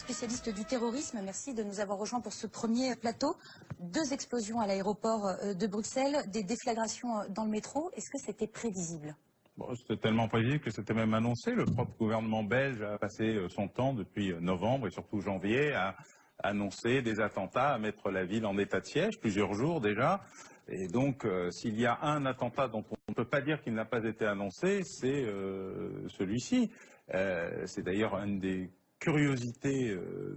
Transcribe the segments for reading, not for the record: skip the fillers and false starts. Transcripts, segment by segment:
Spécialiste du terrorisme, merci de nous avoir rejoints pour ce premier plateau. 2 explosions à l'aéroport de Bruxelles, des déflagrations dans le métro. Est-ce que c'était prévisible? Bon, c'était tellement prévisible que c'était même annoncé. Le propre gouvernement belge a passé son temps depuis novembre et surtout janvier à annoncer des attentats, à mettre la ville en état de siège, plusieurs jours déjà. Et donc, s'il y a un attentat dont on ne peut pas dire qu'il n'a pas été annoncé, c'est celui-ci. C'est d'ailleurs une des curiosités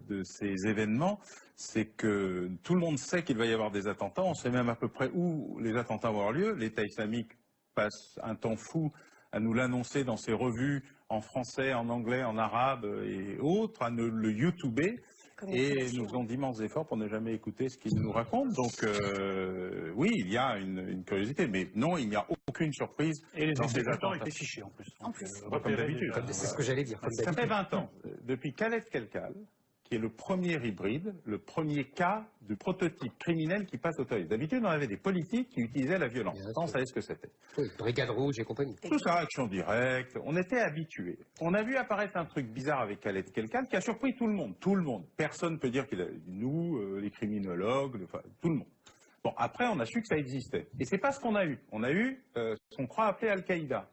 de ces événements, c'est que tout le monde sait qu'il va y avoir des attentats. On sait même à peu près où les attentats vont avoir lieu. L'État islamique passe un temps fou à nous l'annoncer dans ses revues en français, en anglais, en arabe et autres, à le YouTuber. Et nous faisons d'immenses efforts pour ne jamais écouter ce qu'ils nous racontent. Donc oui, il y a une curiosité, mais non, il n'y a aucune surprise. Et les exécutants étaient fichés en plus. Comme d'habitude. C'est ce que j'allais dire. Ça fait 20 ans, depuis Khaled Kelkal, qui est le premier hybride, le premier cas de prototype criminel qui passe au terrorisme. D'habitude, on avait des politiques qui utilisaient la violence. Ça, on savait ce que c'était. Oui, brigade rouge et compagnie. Tout ça, action directe, on était habitués. On a vu apparaître un truc bizarre avec Khaled Kelkal qui a surpris tout le monde. Tout le monde. Personne ne peut dire qu'il a... Nous, les criminologues, enfin, tout le monde. Bon, après, on a su que ça existait. Et c'est pas ce qu'on a eu. On a eu ce qu'on croit appeler Al-Qaïda,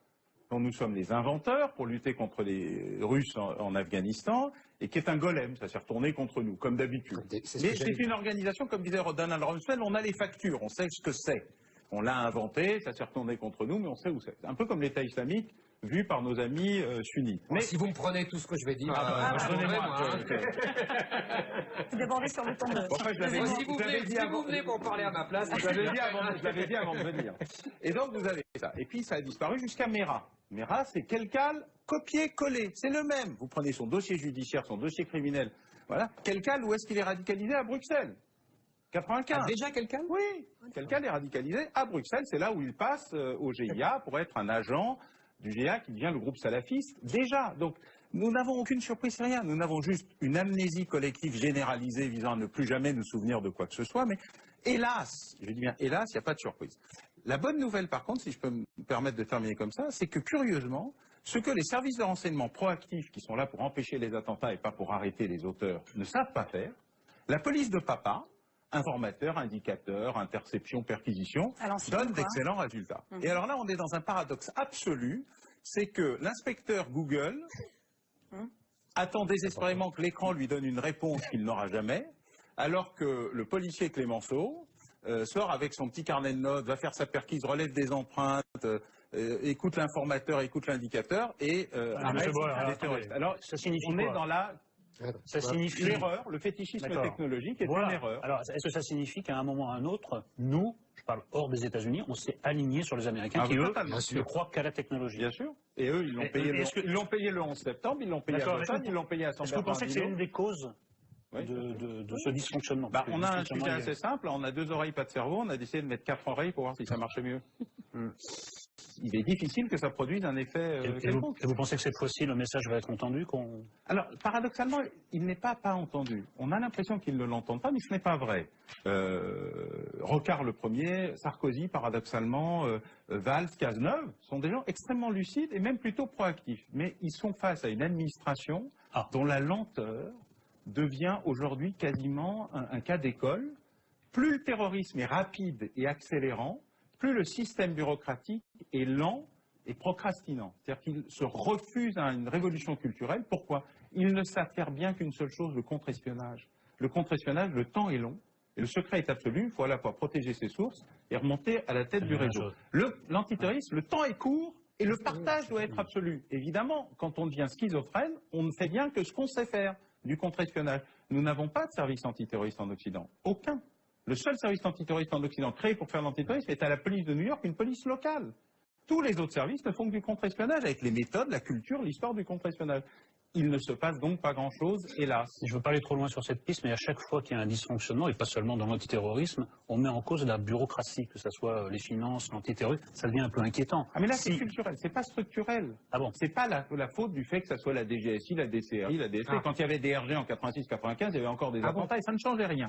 dont nous sommes les inventeurs pour lutter contre les Russes en Afghanistan, et qui est un golem, ça s'est retourné contre nous, comme d'habitude. Mais c'est une organisation, comme disait Donald Rumsfeld, on a les factures, on sait ce que c'est. On l'a inventé, ça s'est retourné contre nous, mais on sait où c'est. Un peu comme l'État islamique, vu par nos amis sunnites. Mais si vous me prenez tout ce que je vais dire, Vous débordez sur le temps de... Bon, si vous venez pour parler à ma place, je l'avais dit avant de venir. Et donc vous avez ça. Et puis ça a disparu jusqu'à Mera. Mera, c'est Kelkal copié-collé. C'est le même. Vous prenez son dossier judiciaire, son dossier criminel. Voilà. Kelkal, où est-ce qu'il est radicalisé? À Bruxelles. 95. Ah, déjà Kelkal? Oui. Kelkal est radicalisé à Bruxelles. C'est là où il passe au GIA pour être un agent du GIA qui devient le groupe salafiste. Déjà. Donc, nous n'avons aucune surprise, rien. Nous n'avons juste une amnésie collective généralisée visant à ne plus jamais nous souvenir de quoi que ce soit. Mais hélas, je dis bien hélas, il n'y a pas de surprise. La bonne nouvelle, par contre, si je peux me permettre de terminer comme ça, c'est que curieusement, ce que les services de renseignement proactifs, qui sont là pour empêcher les attentats et pas pour arrêter les auteurs, ne savent pas faire, la police de papa, informateur, indicateur, interception, perquisition, donne d'excellents résultats. Et alors là, on est dans un paradoxe absolu, c'est que l'inspecteur Google attend désespérément que l'écran lui donne une réponse qu'il n'aura jamais, alors que le policier Clémenceau sort avec son petit carnet de notes, va faire sa perquise, relève des empreintes, écoute l'informateur, écoute l'indicateur et arrête les terroristes. Alors, ça signifie on quoi? Est dans la... Ça signifie l'erreur, le fétichisme technologique est une erreur. Alors, est-ce que ça signifie qu'à un moment ou à un autre, nous, je parle hors des États-Unis, on s'est aligné sur les Américains qui, eux, ne croient qu'à la technologie? Bien sûr. Et eux, ils l'ont payé le 11 septembre, ils l'ont payé à Johnson, ils l'ont payé à San Bernardino. Est-ce que vous pensez que c'est une des causes de ce dysfonctionnement? On a un sujet assez simple, on a 2 oreilles, pas de cerveau, on a décidé de mettre 4 oreilles pour voir si ça marchait mieux. Il est difficile que ça produise un effet quelconque. Et vous pensez que cette fois-ci, le message va être entendu? Alors, paradoxalement, il n'est pas entendu. On a l'impression qu'ils ne l'entendent pas, mais ce n'est pas vrai. Rocard le premier, Sarkozy, paradoxalement, Valls, Cazeneuve, sont des gens extrêmement lucides et même plutôt proactifs. Mais ils sont face à une administration dont la lenteur devient aujourd'hui quasiment un cas d'école. Plus le terrorisme est rapide et accélérant, plus le système bureaucratique est lent et procrastinant. C'est-à-dire qu'il se refuse à une révolution culturelle. Pourquoi? Ils ne savent faire bien qu'une seule chose, le contre-espionnage. Le contre-espionnage, le temps est long, et le secret est absolu. Il faut à la fois protéger ses sources et remonter à la tête du réseau. L'antiterrorisme, le temps est court, et le partage doit être absolu. Évidemment, quand on devient schizophrène, on ne fait bien que ce qu'on sait faire, du contre-espionnage. Nous n'avons pas de service antiterroriste en Occident. Aucun. Le seul service antiterroriste en Occident créé pour faire l'antiterrorisme est à la police de New York, une police locale. Tous les autres services ne font que du contre-espionnage, avec les méthodes, la culture, l'histoire du contre-espionnage. Il ne se passe donc pas grand-chose, hélas. Je ne veux pas aller trop loin sur cette piste, mais à chaque fois qu'il y a un dysfonctionnement, et pas seulement dans l'antiterrorisme, on met en cause la bureaucratie, que ce soit les finances, l'antiterrorisme, ça devient un peu inquiétant. Ah mais là c'est culturel, c'est pas structurel. Ah bon? C'est pas la faute du fait que ça soit la DGSI, la DCRI, la DSP. Quand il y avait DRG en 86-95, il y avait encore des attentats et ça ne changeait rien.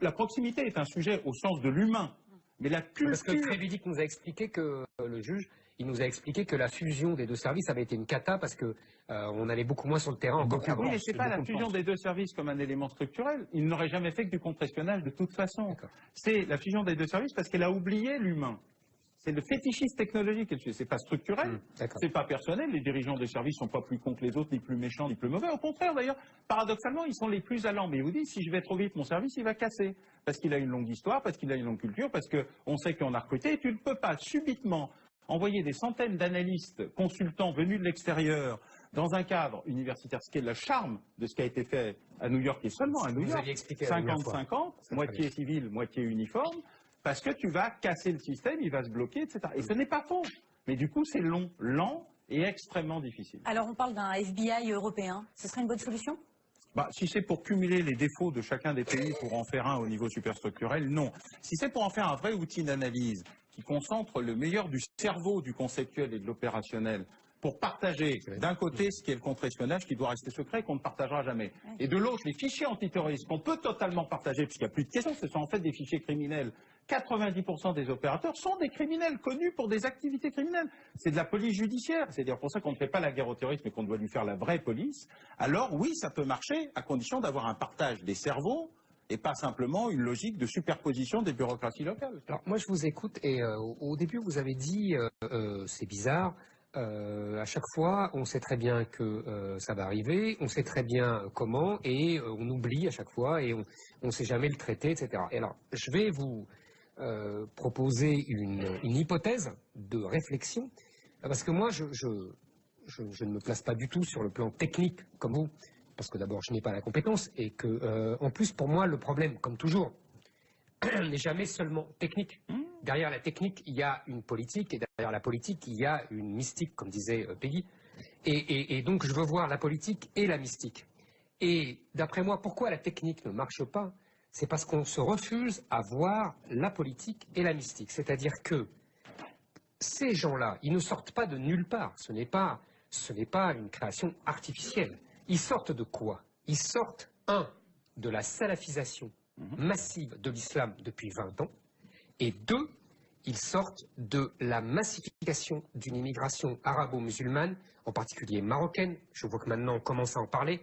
La proximité est un sujet au sens de l'humain. Mais la culture... Parce que Crévidic nous a expliqué que le juge, il nous a expliqué que la fusion des deux services avait été une cata parce que on allait beaucoup moins sur le terrain encore qu'avant. Oui, mais c'est pas la fusion des deux services comme un élément structurel. Il n'aurait jamais fait que du contre-espionnage de toute façon. C'est la fusion des deux services parce qu'elle a oublié l'humain. C'est le fétichisme technologique. C'est pas structurel, c'est pas personnel. Les dirigeants des services sont pas plus cons que les autres, ni plus méchants, ni plus mauvais. Au contraire, d'ailleurs, paradoxalement, ils sont les plus allants. Mais ils vous disent, si je vais trop vite, mon service, il va casser. Parce qu'il a une longue histoire, parce qu'il a une longue culture, parce qu'on sait qu'on a recruté. Et tu ne peux pas subitement envoyer des centaines d'analystes, consultants venus de l'extérieur dans un cadre universitaire, ce qui est le charme de ce qui a été fait à New York, et seulement à New York, 50-50, moitié civil, moitié uniforme, parce que tu vas casser le système, il va se bloquer, etc. Et ce n'est pas faux. Mais du coup, c'est long, lent et extrêmement difficile. Alors, on parle d'un FBI européen. Ce serait une bonne solution ? Si c'est pour cumuler les défauts de chacun des pays pour en faire un au niveau superstructurel, non. Si c'est pour en faire un vrai outil d'analyse qui concentre le meilleur du cerveau, du conceptuel et de l'opérationnel, pour partager d'un côté ce qui est le contre-espionnage qui doit rester secret et qu'on ne partagera jamais. Et de l'autre, les fichiers antiterroristes qu'on peut totalement partager, puisqu'il n'y a plus de questions, ce sont en fait des fichiers criminels. 90% des opérateurs sont des criminels connus pour des activités criminelles. C'est de la police judiciaire. C'est-à-dire pour ça qu'on ne fait pas la guerre au terrorisme et qu'on doit lui faire la vraie police. Alors oui, ça peut marcher à condition d'avoir un partage des cerveaux et pas simplement une logique de superposition des bureaucraties locales. Alors moi je vous écoute et au début vous avez dit c'est bizarre. À chaque fois, on sait très bien que ça va arriver, on sait très bien comment, et on oublie à chaque fois, et on ne sait jamais le traiter, etc. Et alors, je vais vous proposer une hypothèse de réflexion, parce que moi, je ne me place pas du tout sur le plan technique, comme vous, parce que d'abord, je n'ai pas la compétence, et que, en plus, pour moi, le problème, comme toujours, n'est jamais seulement technique. Derrière la technique, il y a une politique, et derrière la politique, il y a une mystique, comme disait Peggy. Et donc, je veux voir la politique et la mystique. Et d'après moi, pourquoi la technique ne marche pas? C'est parce qu'on se refuse à voir la politique et la mystique. C'est-à-dire que ces gens-là, ils ne sortent pas de nulle part. Ce n'est pas une création artificielle. Ils sortent de quoi? Ils sortent, de la salafisation massive de l'islam depuis 20 ans, et 2, ils sortent de la massification d'une immigration arabo-musulmane, en particulier marocaine, je vois que maintenant on commence à en parler,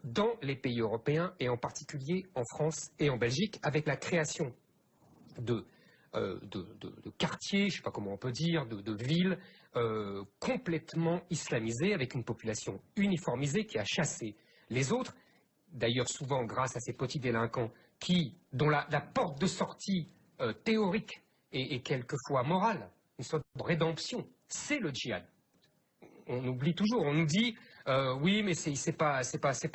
dans les pays européens et en particulier en France et en Belgique, avec la création de quartiers, je ne sais pas comment on peut dire, de villes complètement islamisées, avec une population uniformisée qui a chassé les autres, d'ailleurs souvent grâce à ces petits délinquants dont la porte de sortie théorique et quelquefois morale, une sorte de rédemption, c'est le djihad. On oublie toujours, on nous dit oui, mais c'est pas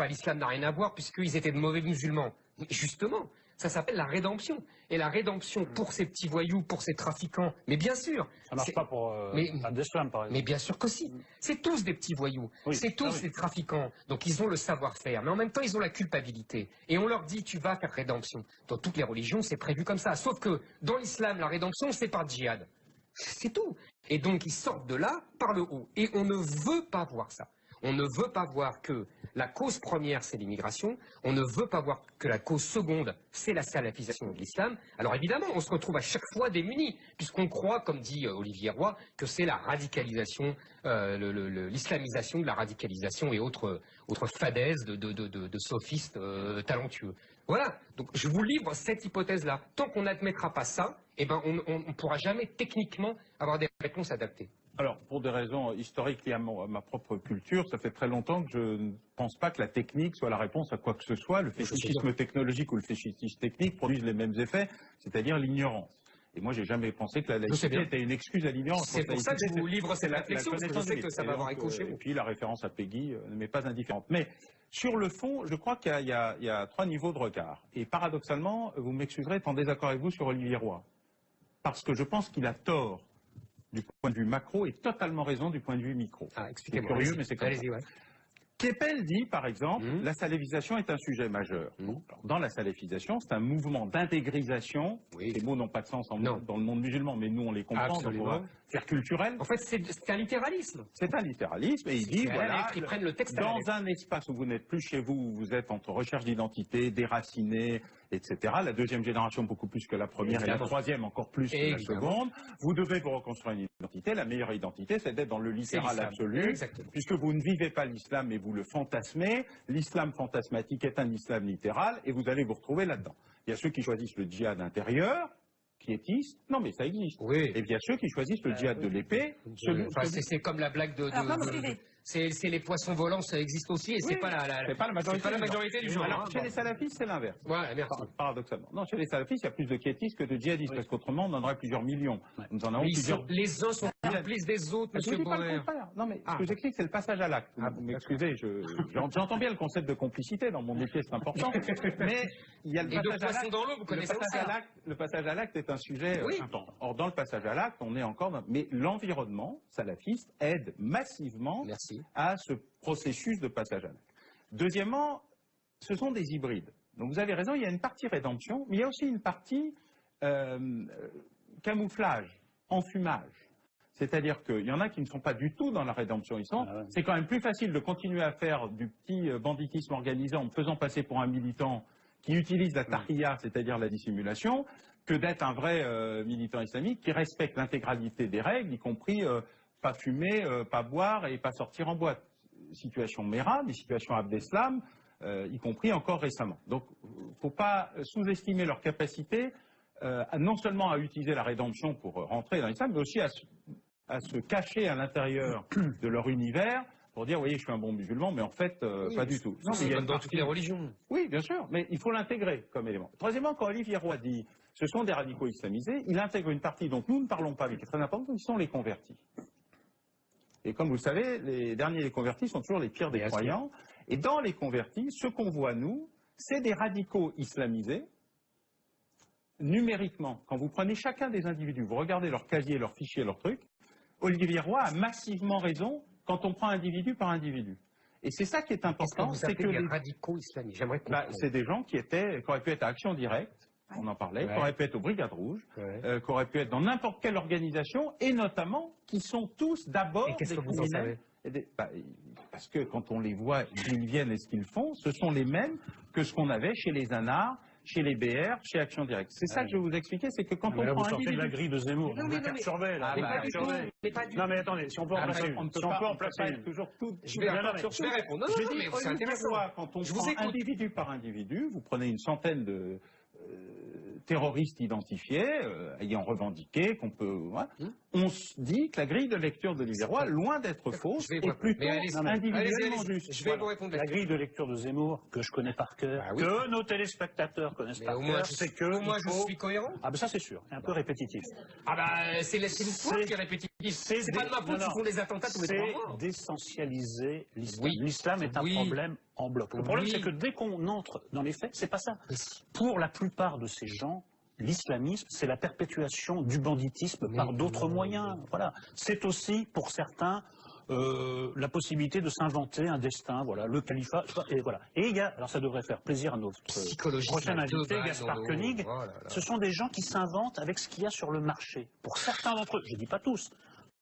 l'islam n'a rien à voir puisqu'ils étaient de mauvais musulmans. Mais justement, ça s'appelle la rédemption. Et la rédemption pour ces petits voyous, pour ces trafiquants, mais bien sûr. Ça marche pas pour l'islam, par exemple. Mais bien sûr qu'aussi. C'est tous des petits voyous. Oui. C'est tous des trafiquants. Donc ils ont le savoir-faire. Mais en même temps, ils ont la culpabilité. Et on leur dit, tu vas faire rédemption. Dans toutes les religions, c'est prévu comme ça. Sauf que dans l'islam, la rédemption, c'est par djihad. C'est tout. Et donc ils sortent de là par le haut. Et on ne veut pas voir ça. On ne veut pas voir que la cause première, c'est l'immigration. On ne veut pas voir que la cause seconde, c'est la salafisation de l'islam. Alors évidemment, on se retrouve à chaque fois démunis, puisqu'on croit, comme dit Olivier Roy, que c'est la radicalisation, l'islamisation de la radicalisation et autres fadaises de sophistes talentueux. Voilà, donc je vous livre cette hypothèse-là. Tant qu'on n'admettra pas ça, eh ben, on ne pourra jamais techniquement avoir des réponses adaptées. Alors, pour des raisons historiques liées à ma propre culture, ça fait très longtemps que je ne pense pas que la technique soit la réponse à quoi que ce soit. Le fétichisme technologique ou le fétichisme technique produisent les mêmes effets, c'est-à-dire l'ignorance. Et moi, j'ai jamais pensé que la laïcité était une excuse à l'ignorance. C'est pour ça que je vous livre cette réflexion, parce que je sais que ça va avoir écho chez vous. Et puis, la référence à Peggy ne m'est pas indifférente. Mais sur le fond, je crois qu'il y a 3 niveaux de regard. Et paradoxalement, vous m'excuserez d'être en désaccord avec vous sur Olivier Roy. Parce que je pense qu'il a tort du point de vue macro et totalement raison du point de vue micro. Expliquez-moi. C'est curieux, mais c'est comme ça. Ouais. Keppel dit, par exemple, la salafisation est un sujet majeur. Alors, dans la salafisation, c'est un mouvement d'intégrisation. Oui. Les mots n'ont pas de sens dans le monde musulman, mais nous, on les comprend. Absolument. Donc on va faire culturel. En fait, c'est un littéralisme. C'est un littéralisme, et il dit, voilà, ils prennent le texte dans un espace où vous n'êtes plus chez vous, où vous êtes entre recherche d'identité, déraciné, etc. La deuxième génération beaucoup plus que la première et la troisième encore plus que la seconde. Vous devez vous reconstruire une identité. La meilleure identité, c'est d'être dans le littéral absolu, puisque vous ne vivez pas l'islam mais vous le fantasmez. L'islam fantasmatique est un islam littéral et vous allez vous retrouver là-dedans. Il y a ceux qui choisissent le djihad intérieur, quiétiste, non mais ça existe. Oui. Et il y a ceux qui choisissent le djihad de l'épée. C'est comme la blague de c'est les poissons volants, ça existe aussi, et c'est pas la majorité du genre. Alors, chez les salafistes, c'est l'inverse. Voilà, merci. Paradoxalement. Non, chez les salafistes, il y a plus de quiétistes que de djihadistes, parce qu'autrement, on en aurait plusieurs millions. Nous en avons plusieurs. Les uns sont complices des autres, monsieur Bauer. Non, mais ce que j'explique, c'est le passage à l'acte. Vous m'excusez, j'entends bien le concept de complicité, dans mon métier, c'est important. Mais il y a le passage à l'acte. Dans l'eau, vous connaissez ça. Le passage à l'acte est un sujet important. Or, dans le passage à l'acte, on est encore dans... Mais l'environnement salafiste aide massivement à ce processus de passage à l'acte. Deuxièmement, ce sont des hybrides. Donc vous avez raison, il y a une partie rédemption, mais il y a aussi une partie camouflage, enfumage. C'est-à-dire qu'il y en a qui ne sont pas du tout dans la rédemption. C'est quand même plus facile de continuer à faire du petit banditisme organisé en me faisant passer pour un militant qui utilise la tariya, c'est-à-dire la dissimulation, que d'être un vrai militant islamique qui respecte l'intégralité des règles, y compris pas fumer, pas boire et pas sortir en boîte. Situation Mera, des situations Abdeslam, y compris encore récemment. Donc, il ne faut pas sous-estimer leur capacité non seulement à utiliser la rédemption pour rentrer dans l'islam, mais aussi à se cacher à l'intérieur de leur univers pour dire, oui, je suis un bon musulman, mais en fait, pas du tout. Non, c'est dans toutes les religions. Oui, bien sûr, mais il faut l'intégrer comme élément. Troisièmement, quand Olivier Roy dit, ce sont des radicaux islamisés, il intègre une partie dont nous ne parlons pas, mais qui est très importante, qui sont les convertis. Et comme vous le savez, les derniers des convertis sont toujours les pires des croyants. Et dans les convertis, ce qu'on voit, nous, c'est des radicaux islamisés, numériquement. Quand vous prenez chacun des individus, vous regardez leur casier, leur fichier, leur truc, Olivier Roy a massivement raison quand on prend individu par individu. Et c'est ça qui est important. C'est que les radicaux islamistes, j'aimerais comprendre. C'est des gens qui auraient pu être à Action Directe, on en parlait, qui auraient pu être aux Brigades Rouges, qui auraient pu être dans n'importe quelle organisation, et notamment qui sont tous d'abord des criminels. Parce que quand on les voit, d'où ils viennent et ce qu'ils font, ce sont les mêmes que ce qu'on avait chez les Anars, chez les BR, chez Action Directe. C'est ça que je vais vous expliquer, c'est que quand on prend un individu... de la grille de Zemmour, on va perturber, là. Non mais attendez, si on peut en placer une. Si on peut en placer une. Je vais répondre. Je dis, quand on prend individu par individu, vous prenez une centaine de terroristes identifiés, ayant revendiqué qu'on peut... on se dit que la grille de lecture de Olivier Roy, loin d'être fausse, est plutôt individuellement juste. Je vais vous répondre. La grille de lecture de Zemmour, que je connais par cœur, que nos téléspectateurs connaissent par cœur, c'est que... Au moins, je suis cohérent. Ah ben ça c'est sûr, un peu répétitif. Ah ben c'est l'histoire qui est répétitive. C'est pas de ma faute s'ils font des attentats tous les 3 mois. C'est d'essentialiser l'islam. L'islam est un problème en bloc. Le problème, c'est que dès qu'on entre dans les faits, c'est pas ça. Pour la plupart de ces gens, l'islamisme, c'est la perpétuation du banditisme par d'autres moyens. Voilà. C'est aussi, pour certains, la possibilité de s'inventer un destin, voilà, le califat, et voilà. Et il y a, alors ça devrait faire plaisir à notre prochain invité, Gaspard Koenig, ce sont des gens qui s'inventent avec ce qu'il y a sur le marché. Pour certains d'entre eux, je ne dis pas tous,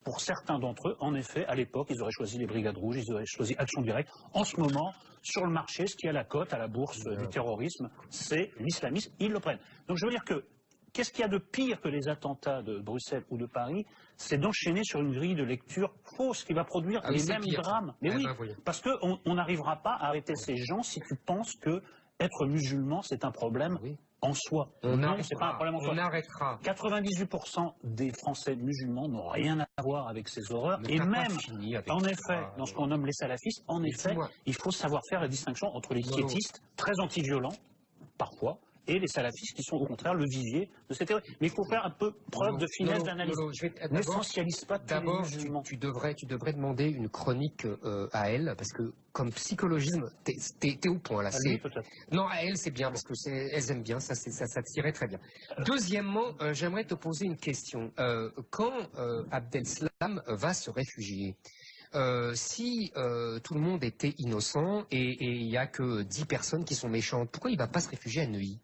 pour certains d'entre eux, en effet, à l'époque, ils auraient choisi les Brigades Rouges, ils auraient choisi Action Directe. En ce moment, sur le marché, ce qui est à la cote, à la bourse du terrorisme, c'est l'islamisme, ils le prennent. Donc je veux dire que, qu'est-ce qu'il y a de pire que les attentats de Bruxelles ou de Paris? C'est d'enchaîner sur une grille de lecture fausse qui va produire les mêmes drames. Mais oui, parce qu'on n'arrivera pas à arrêter ces gens si tu penses que être musulman, c'est un problème en soi. Non, c'est pas un problème en soi. On arrêtera. 98% des Français musulmans n'ont rien à voir avec ces horreurs. Et même, en effet, dans ce qu'on nomme les salafistes, en effet, il faut savoir faire la distinction entre les quiétistes, très anti-violents, parfois, et les salafistes qui sont au contraire le vivier de cette théorie. Mais il faut faire un peu preuve de finesse d'analyse. N'essentialise pas tous les musulmans. Tu devrais demander une chronique à elle, parce que comme psychologisme, t'es au point là. Non, à elle c'est bien, parce que elles aiment bien, ça tirait très bien. Deuxièmement, j'aimerais te poser une question. Quand Abdeslam va se réfugier, si tout le monde était innocent et il n'y a que 10 personnes qui sont méchantes, pourquoi il ne va pas se réfugier à Neuilly?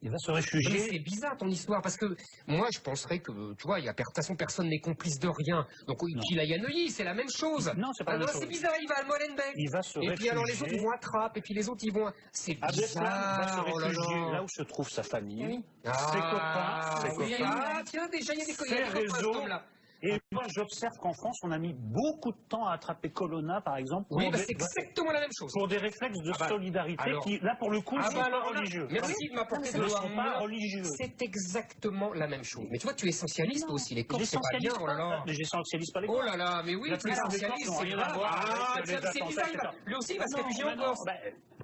Il va se Mais réfugier. c'est bizarre ton histoire, parce que moi je penserais que, tu vois, de toute façon personne n'est complice de rien. Donc qu'il aille à Neuilly, c'est la même chose. Non, c'est pas la même chose. C'est bizarre, il va à Molenbeek. Il va se Et puis alors les autres réfugier. ils vont à Trappes, et puis les autres ils vont... C'est Abdeslam va se bizarre, oh là réfugier là. là où se trouve sa famille, Oui. ses copains, oui. Ah, tiens, déjà il y a des ses copains réseaux. comme là. Et moi, j'observe qu'en France, on a mis beaucoup de temps à attraper Colonna, par exemple, Oui, pour, bah, des, c'est exactement la même chose. pour des réflexes de solidarité alors- qui, là, pour le coup, ne sont pas religieux. Merci de m'apporter Ne de sont pas religieux. C'est exactement la même chose. Mais tu vois, tu es essentialiste Non. aussi. Les corps, c'est pas bien, oh là là. Mais j'essentialise pas les Oh corps. là là, mais oui, La tu es plupart des essentialiste, corps n'ont c'est rien à voir Ah, avec les c'est attentats, bizarre, etc. lui aussi il va se Non, réfugier mais non, encore. bah,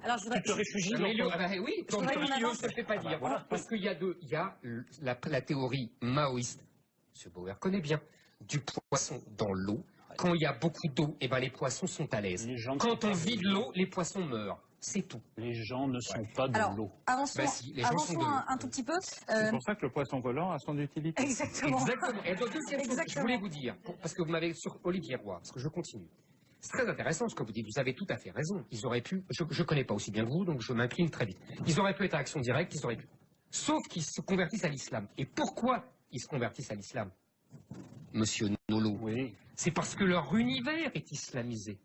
Alors, tu te réfugies mais dans ton- oui, ton voudrais qu'on milieu, avance. je ne te fais pas dire. voilà. Parce qu'il y a la théorie maoïste, M. Bauer connaît bien, du poisson dans l'eau. Quand il y a beaucoup d'eau, eh ben, les poissons sont à l'aise. Les gens ne Quand sont pas on vide l'eau, les poissons meurent. C'est tout. Les gens ne sont pas de Alors, l'eau. avançons, Bah si, les gens sont de l'eau. un tout petit peu. C'est pour ça que le poisson volant a son utilité. Exactement. Exactement. Et donc, deuxième chose que je Exactement. voulais vous dire, parce que vous m'avez sur Olivier Roy, parce que je continue. C'est très intéressant ce que vous dites, vous avez tout à fait raison. Ils auraient pu, je ne connais pas aussi bien que vous, donc je m'incline très vite. Ils auraient pu être à action directe, ils auraient pu. Sauf qu'ils se convertissent à l'islam. Et pourquoi ils se convertissent à l'islam, Monsieur Nolo? Oui. C'est parce que leur univers est islamisé.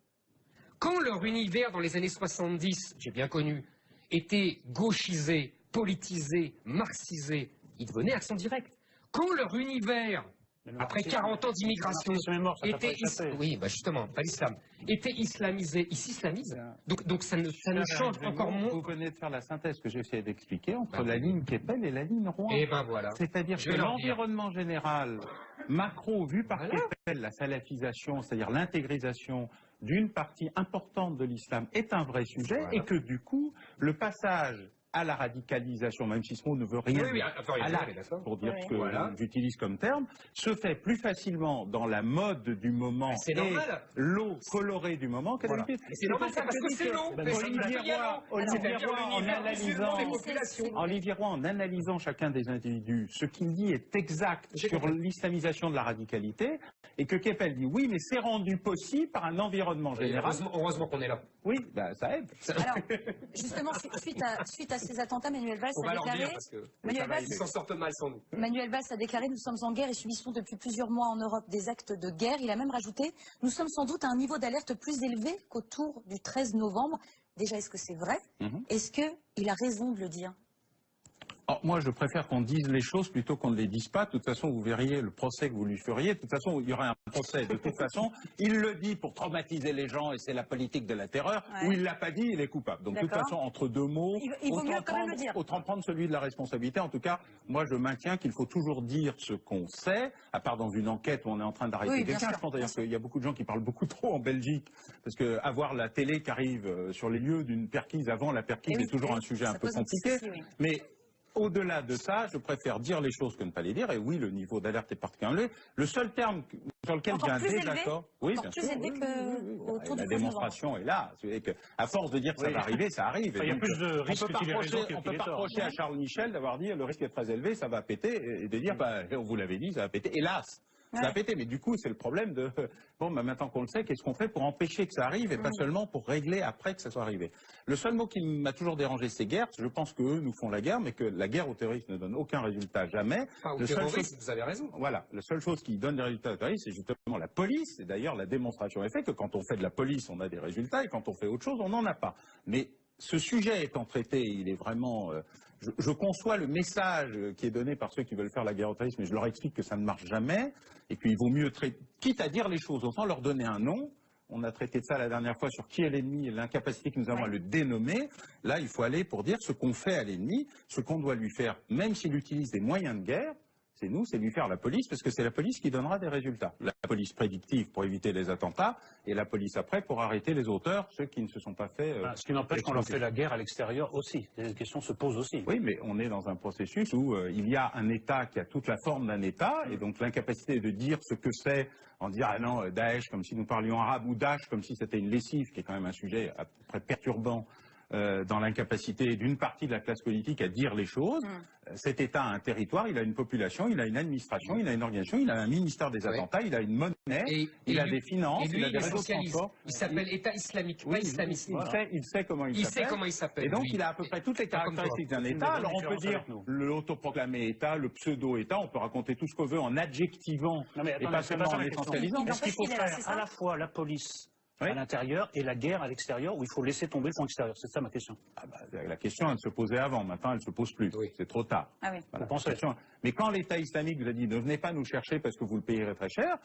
Quand leur univers, dans les années 70, j'ai bien connu, était gauchisé, politisé, marxisé, ils devenaient action directe. Quand leur univers, après 40 ans d'immigration, était oui, bah justement, pas l'islam, était islamisé, ils s'islamisent. Donc ça nous change encore moins. Vous venez de faire la synthèse que j'essaie d'expliquer entre la ligne Keppel et la ligne Rouen. Et ben voilà. C'est-à-dire Je que vais leur dire. l'environnement général, macro, vu par Voilà. Keppel, la salafisation, c'est-à-dire l'intégrisation d'une partie importante de l'islam, est un vrai sujet, Voilà. et que du coup, le passage à la radicalisation, même si ce mot ne veut rien dire, à l'acte, pour dire ce que Voilà. j'utilise comme terme, se fait plus facilement dans la mode du moment C'est et normal. l'eau colorée du moment qu'à Voilà. d'habitude. Et c'est normal, parce que c'est l'eau. Mais ça Olivier veut dire Roy, l'eau. Olivier C'est-à-dire Roy, en l'univers musulman des analysant, populations. Olivier Roy, en analysant chacun des individus, ce qu'il dit est exact J'ai sur compris. l'islamisation de la radicalité, et que Keppel dit oui, mais c'est rendu possible par un environnement Et général. heureusement qu'on est là. Oui, bah, ça aide. Alors, justement, suite à ces attentats, Manuel Valls On va a leur dire déclaré. parce que Manuel ça va, Valls- ils s'en sortent mal sans nous. Manuel Valls a déclaré: nous sommes en guerre et subissons depuis plusieurs mois en Europe des actes de guerre. Il a même rajouté: nous sommes sans doute à un niveau d'alerte plus élevé qu'autour du 13 novembre. Déjà, est-ce que c'est vrai? Est-ce qu'il a raison de le dire? Oh, moi, je préfère qu'on dise les choses plutôt qu'on ne les dise pas. De toute façon, vous verriez le procès que vous lui feriez. De toute façon, il y aurait un procès. De toute façon, il le dit pour traumatiser les gens et c'est la politique de la terreur. Ouais. Ou il l'a pas dit, il est coupable. Donc, de toute D'accord. façon, entre deux mots, Il vaut mieux quand même le dire. autant prendre celui de la responsabilité. En tout cas, moi, je maintiens qu'il faut toujours dire ce qu'on sait, à part dans une enquête où on est en train d'arrêter Oui, bien quelqu'un. sûr, Je pense bien d'ailleurs sûr. qu'il y a beaucoup de gens qui parlent beaucoup trop en Belgique, parce que avoir la télé qui arrive sur les lieux d'une perquise avant la perquise Eh oui, est toujours oui, un sujet ça un peu pose un petit compliqué. souci, oui. Mais au-delà de ça, je préfère dire les choses que ne pas les dire. Et oui, le niveau d'alerte est particulier. Le seul terme sur lequel Encore j'ai un plus élevé désaccord, oui, Encore bien plus sûr, élevé oui, que oui. autour La du 13 démonstration est là. C'est que, à force de dire que ça Oui. va arriver, ça arrive. Enfin, il y a donc, plus de risques qu'il ait raison on qu'il peut ait pas tort. reprocher à Charles Michel d'avoir dit le risque est très élevé, ça va péter, et de dire bah, on vous l'avait dit, ça va péter. Hélas, ça va Ouais. péter. Mais du coup, c'est le problème de bon, bah, maintenant qu'on le sait, qu'est-ce qu'on fait pour empêcher que ça arrive et pas seulement pour régler après que ça soit arrivé. Le seul mot qui m'a toujours dérangé, c'est guerre. Je pense qu'eux nous font la guerre, mais que la guerre aux terroristes ne donne aucun résultat jamais. Enfin, Le aux seul terroristes, chose- vous avez raison. Voilà, la seule chose qui donne des résultats aux terroristes, c'est justement la police. Et d'ailleurs, la démonstration est faite que quand on fait de la police, on a des résultats, et quand on fait autre chose, on n'en a pas. Mais ce sujet étant traité, il est vraiment... je conçois le message qui est donné par ceux qui veulent faire la guerre au terrorisme, mais je leur explique que ça ne marche jamais. Et puis, il vaut mieux traiter... Quitte à dire les choses, autant leur donner un nom. On a traité de ça la dernière fois sur qui est l'ennemi et l'incapacité que nous avons à le dénommer. Là, il faut aller pour dire ce qu'on fait à l'ennemi, ce qu'on doit lui faire, même s'il utilise des moyens de guerre. C'est nous, c'est lui faire la police, parce que c'est la police qui donnera des résultats. La police prédictive pour éviter les attentats, et la police après pour arrêter les auteurs, ceux qui ne se sont pas fait... Ce qui n'empêche qu'on leur fait la guerre à l'extérieur aussi. Les questions se posent aussi. Oui, mais on est dans un processus où il y a un État qui a toute la forme d'un État, et donc l'incapacité de dire ce que c'est, en dire ah non, Daesh comme si nous parlions arabe, ou Daesh comme si c'était une lessive, qui est quand même un sujet à peu près perturbant dans l'incapacité d'une partie de la classe politique à dire les choses. Cet État a un territoire, il a une population, il a une administration, il a une organisation, il a un ministère des attentats, il a une monnaie, il a des finances, il a des réseaux de transport. Il s'appelle État islamique, pas islamiste. Il sait comment il s'appelle. Et donc il a à peu près toutes les caractéristiques d'un État. Alors on peut dire l'autoproclamé État, le pseudo-État, on peut raconter tout ce qu'on veut en adjectivant et pas seulement en essentialisant. Est-ce qu'il faut faire à la fois la police à l'intérieur et la guerre à l'extérieur, où il faut laisser tomber le front extérieur? C'est ça ma question. La question, elle se posait avant, maintenant elle ne se pose plus. C'est trop tard. Voilà, mais quand l'État islamique vous a dit ne venez pas nous chercher parce que vous le payerez très cher,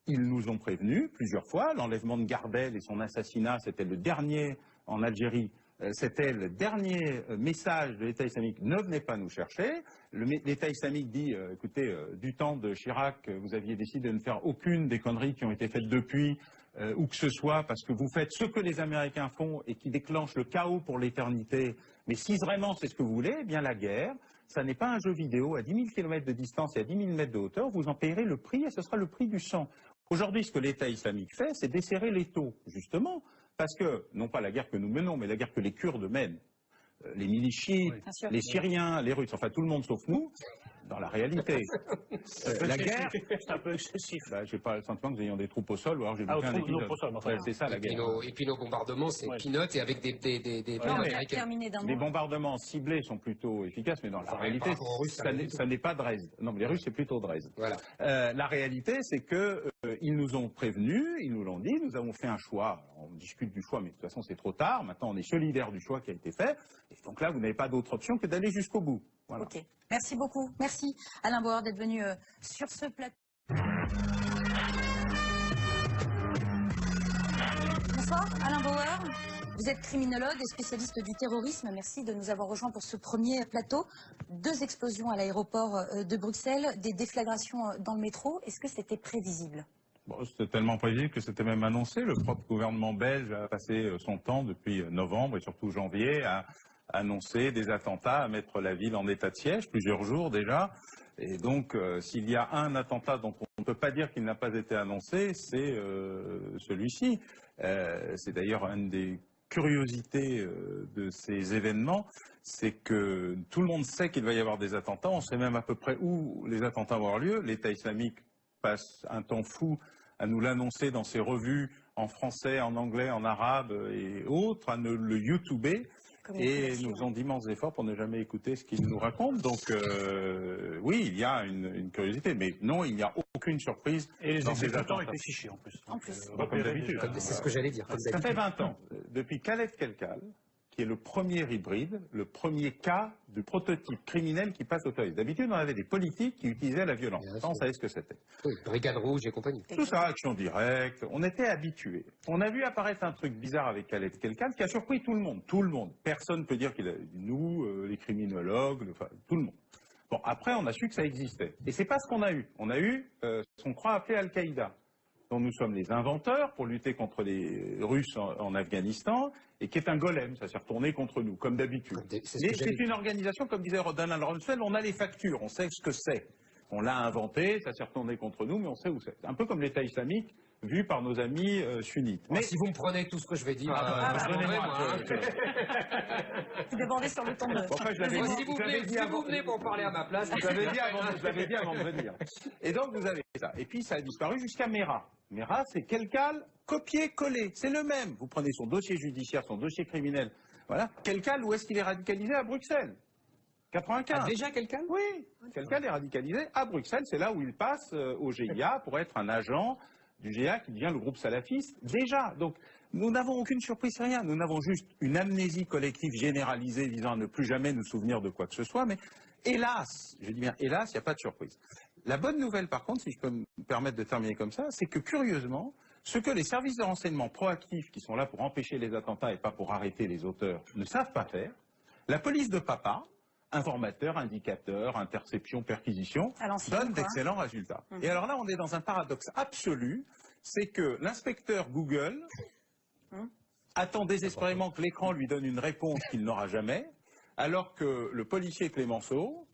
ils nous ont prévenus plusieurs fois. L'enlèvement de Gardel et son assassinat, c'était le dernier en Algérie. C'était le dernier message de l'État islamique, ne venez pas nous chercher. L'État islamique dit, écoutez, du temps de Chirac, vous aviez décidé de ne faire aucune des conneries qui ont été faites depuis, où que ce soit, parce que vous faites ce que les Américains font et qui déclenche le chaos pour l'éternité. Mais si vraiment c'est ce que vous voulez, eh bien la guerre, ça n'est pas un jeu vidéo à 10 000 km de distance et à 10 000 mètres de hauteur, vous en payerez le prix et ce sera le prix du sang. Aujourd'hui, ce que l'État islamique fait, c'est desserrer l'étau, justement, parce que, non pas la guerre que nous menons, mais la guerre que les Kurdes mènent, les milices chiites, les Syriens, les Russes, enfin tout le monde sauf nous, dans la réalité. La guerre, c'est un peu excessif. J'ai pas le sentiment que nous ayons des troupes au sol, ou alors j'ai bouqué un épisode. C'est ça la guerre. Et puis nos bombardements, c'est peanuts et avec des américains. Les bombardements ciblés sont plutôt efficaces, mais dans la réalité, ça n'est pas Dresde. Non, mais les Russes, c'est plutôt Dresde. Voilà. La réalité, c'est que ils nous ont prévenus, ils nous l'ont dit, nous avons fait un choix. On discute du choix, mais de toute façon, c'est trop tard. Maintenant, on est solidaire du choix qui a été fait. Et donc là, vous n'avez pas d'autre option que d'aller jusqu'au bout. Voilà. Ok. Merci beaucoup. Merci Alain Bauer d'être venu sur ce plateau. Bonsoir Alain Bauer. Vous êtes criminologue et spécialiste du terrorisme. Merci de nous avoir rejoints pour ce premier plateau. 2 explosions à l'aéroport de Bruxelles, des déflagrations dans le métro. Est-ce que c'était prévisible? C'était tellement prévisible que c'était même annoncé. Le propre gouvernement belge a passé son temps depuis novembre et surtout janvier à annoncer des attentats, à mettre la ville en état de siège, plusieurs jours déjà. Et donc, s'il y a un attentat dont on ne peut pas dire qu'il n'a pas été annoncé, c'est celui-ci. C'est d'ailleurs une des curiosités de ces événements, c'est que tout le monde sait qu'il va y avoir des attentats, on sait même à peu près où les attentats vont avoir lieu. L'État islamique passe un temps fou à nous l'annoncer dans ses revues en français, en anglais, en arabe et autres, à le YouTuber. Et nous faisons d'immenses efforts pour ne jamais écouter ce qu'ils nous racontent. Donc oui, il y a une curiosité, mais non, il n'y a aucune surprise. Et les exécutants étaient fichés en plus. Comme d'habitude. C'est ce que j'allais dire. Ça fait 20 ans, depuis Khaled Kelkal, qui est le premier hybride, le premier cas du prototype criminel qui passe au terrorisme. D'habitude, on avait des politiques qui utilisaient la violence. Ça, on savait ce que c'était. Oui, Brigade Rouge et compagnie. Tout ça, action directe. On était habitués. On a vu apparaître un truc bizarre avec Khaled Kelkal qui a surpris tout le monde. Tout le monde. Personne ne peut dire qu'il a... Nous, les criminologues, enfin, tout le monde. Bon, après, on a su que ça existait. Et c'est pas ce qu'on a eu. On a eu ce qu'on croit appeler Al-Qaïda, dont nous sommes les inventeurs pour lutter contre les Russes en Afghanistan, et qui est un golem, ça s'est retourné contre nous, comme d'habitude. Mais c'est une organisation, comme disait Donald Rumsfeld, on a les factures, on sait ce que c'est. On l'a inventé, ça s'est retourné contre nous, mais on sait où c'est. Un peu comme l'État islamique, vu par nos amis sunnites. Mais si vous me prenez tout ce que je vais dire, vous débordez sur le temps de... Si vous venez pour parler à ma place, je l'avais dit avant de venir. Et donc vous avez ça. Et puis ça a disparu jusqu'à Mera. Mera, c'est Kelkal copié-collé. C'est le même. Vous prenez son dossier judiciaire, son dossier criminel. Voilà. Kelkal, où est-ce qu'il est radicalisé? À Bruxelles. 95. Ah, déjà Kelkal? Oui. Kelkal est radicalisé à Bruxelles. C'est là où il passe au GIA pour être un agent du GIA qui devient le groupe salafiste. Déjà. Donc, nous n'avons aucune surprise, rien. Nous n'avons juste une amnésie collective généralisée visant à ne plus jamais nous souvenir de quoi que ce soit. Mais hélas, je dis bien hélas, il n'y a pas de surprise. La bonne nouvelle, par contre, si je peux me permettre de terminer comme ça, c'est que curieusement, ce que les services de renseignement proactifs, qui sont là pour empêcher les attentats et pas pour arrêter les auteurs, ne savent pas faire, la police de papa, informateur, indicateur, interception, perquisition, donne d'excellents résultats. Et alors là, on est dans un paradoxe absolu, c'est que l'inspecteur Google attend désespérément que l'écran lui donne une réponse qu'il n'aura jamais, alors que le policier Clémenceau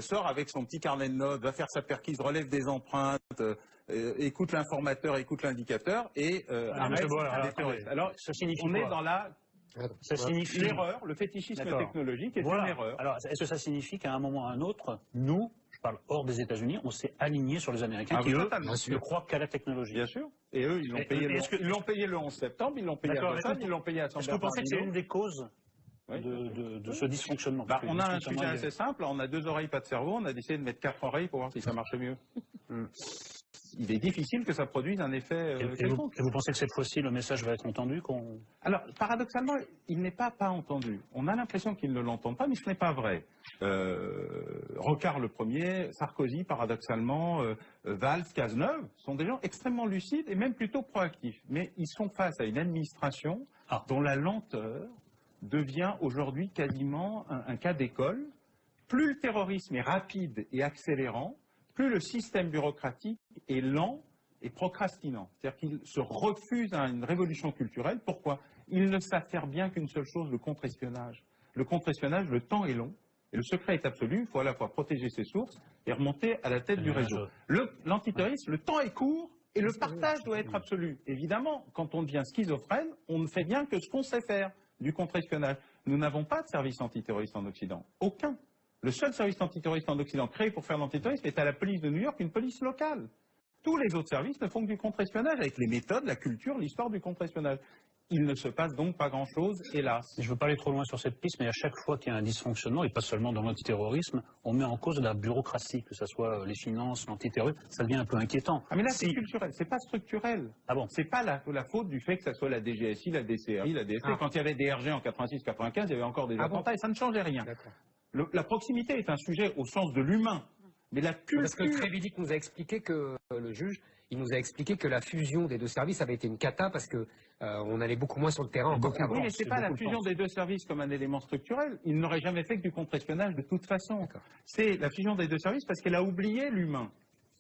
sort avec son petit carnet de notes, va faire sa perquise, relève des empreintes, écoute l'informateur, écoute l'indicateur et arrête des terroristes. Alors, on est dans la Ça signifie... L'erreur, le fétichisme technologique est une erreur. Alors, est-ce que ça signifie qu'à un moment ou à un autre, nous, je parle hors des États-Unis, on s'est aligné sur les Américains qui, eux, ne croient qu'à la technologie? Bien sûr. Et eux, ils l'ont payé le 11 septembre, ils l'ont payé à Lausanne, ils l'ont payé à San Bernardino. Est-ce que vous pensez que c'est une des causes de ce dysfonctionnement? On a un sujet assez simple, on a 2 oreilles, pas de cerveau, on a décidé de mettre 4 oreilles pour voir si ça marche mieux. Il est difficile que ça produise un effet quelconque. Et vous pensez que cette fois-ci, le message va être entendu? Alors, paradoxalement, il n'est pas entendu. On a l'impression qu'ils ne l'entendent pas, mais ce n'est pas vrai. Rocard le premier, Sarkozy, paradoxalement, Valls, Cazeneuve, sont des gens extrêmement lucides et même plutôt proactifs. Mais ils sont face à une administration dont la lenteur devient aujourd'hui quasiment un cas d'école. Plus le terrorisme est rapide et accélérant, plus le système bureaucratique est lent et procrastinant. C'est-à-dire qu'il se refuse à une révolution culturelle. Pourquoi? Ils ne savent faire bien qu'une seule chose, le contre-espionnage. Le contre-espionnage, le temps est long et le secret est absolu. Il faut à la fois protéger ses sources et remonter à la tête du réseau. L'antiterrorisme, le temps est court et le partage doit être absolu. Évidemment, quand on devient schizophrène, on ne fait bien que ce qu'on sait faire, du contre-espionnage. Nous n'avons pas de service antiterroriste en Occident. Aucun. Le seul service antiterroriste en Occident créé pour faire l'antiterrorisme est à la police de New York, une police locale. Tous les autres services ne font que du contre-espionnage, avec les méthodes, la culture, l'histoire du contre-espionnage. Il ne se passe donc pas grand-chose, hélas. Je ne veux pas aller trop loin sur cette piste, mais à chaque fois qu'il y a un dysfonctionnement, et pas seulement dans l'antiterrorisme, on met en cause la bureaucratie, que ce soit les finances, l'antiterrorisme, ça devient un peu inquiétant. Ah mais là c'est culturel, c'est pas structurel. Ah bon? C'est pas la faute du fait que ça soit la DGSI, la DCRI, la DST. Quand il y avait DRG en 86-95, il y avait encore des attentats et ça ne changeait rien. La proximité est un sujet au sens de l'humain. Mais la culture... Parce que Trévidic nous a expliqué que, le juge, il nous a expliqué que la fusion des 2 services avait été une cata parce que on allait beaucoup moins sur le terrain encore qu'avant. Oui, mais c'est pas la fusion des 2 services comme un élément structurel. Il n'aurait jamais fait que du contre-espionnage de toute façon. C'est la fusion des 2 services parce qu'elle a oublié l'humain.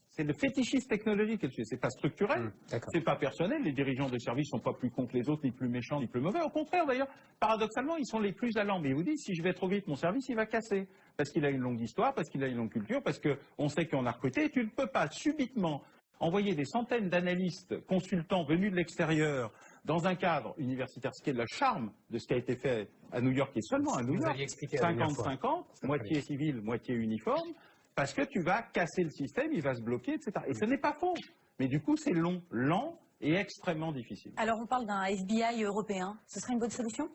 C'est le fétichisme technologique. C'est pas structurel, c'est pas personnel. Les dirigeants de services sont pas plus cons que les autres, ni plus méchants, ni plus mauvais. Au contraire, d'ailleurs, paradoxalement, ils sont les plus allants. Mais ils vous disent, si je vais trop vite, mon service, il va casser. Parce qu'il a une longue histoire, parce qu'il a une longue culture, parce qu'on sait qu'on a recruté. Et tu ne peux pas subitement envoyer des centaines d'analystes, consultants venus de l'extérieur, dans un cadre universitaire, ce qui est le charme de ce qui a été fait à New York, et seulement à New York, 50-50, moitié civil, moitié uniforme, parce que tu vas casser le système, il va se bloquer, etc. Et ce n'est pas faux. Mais du coup, c'est long, lent et extrêmement difficile. Alors, on parle d'un FBI européen. Ce serait une bonne solution?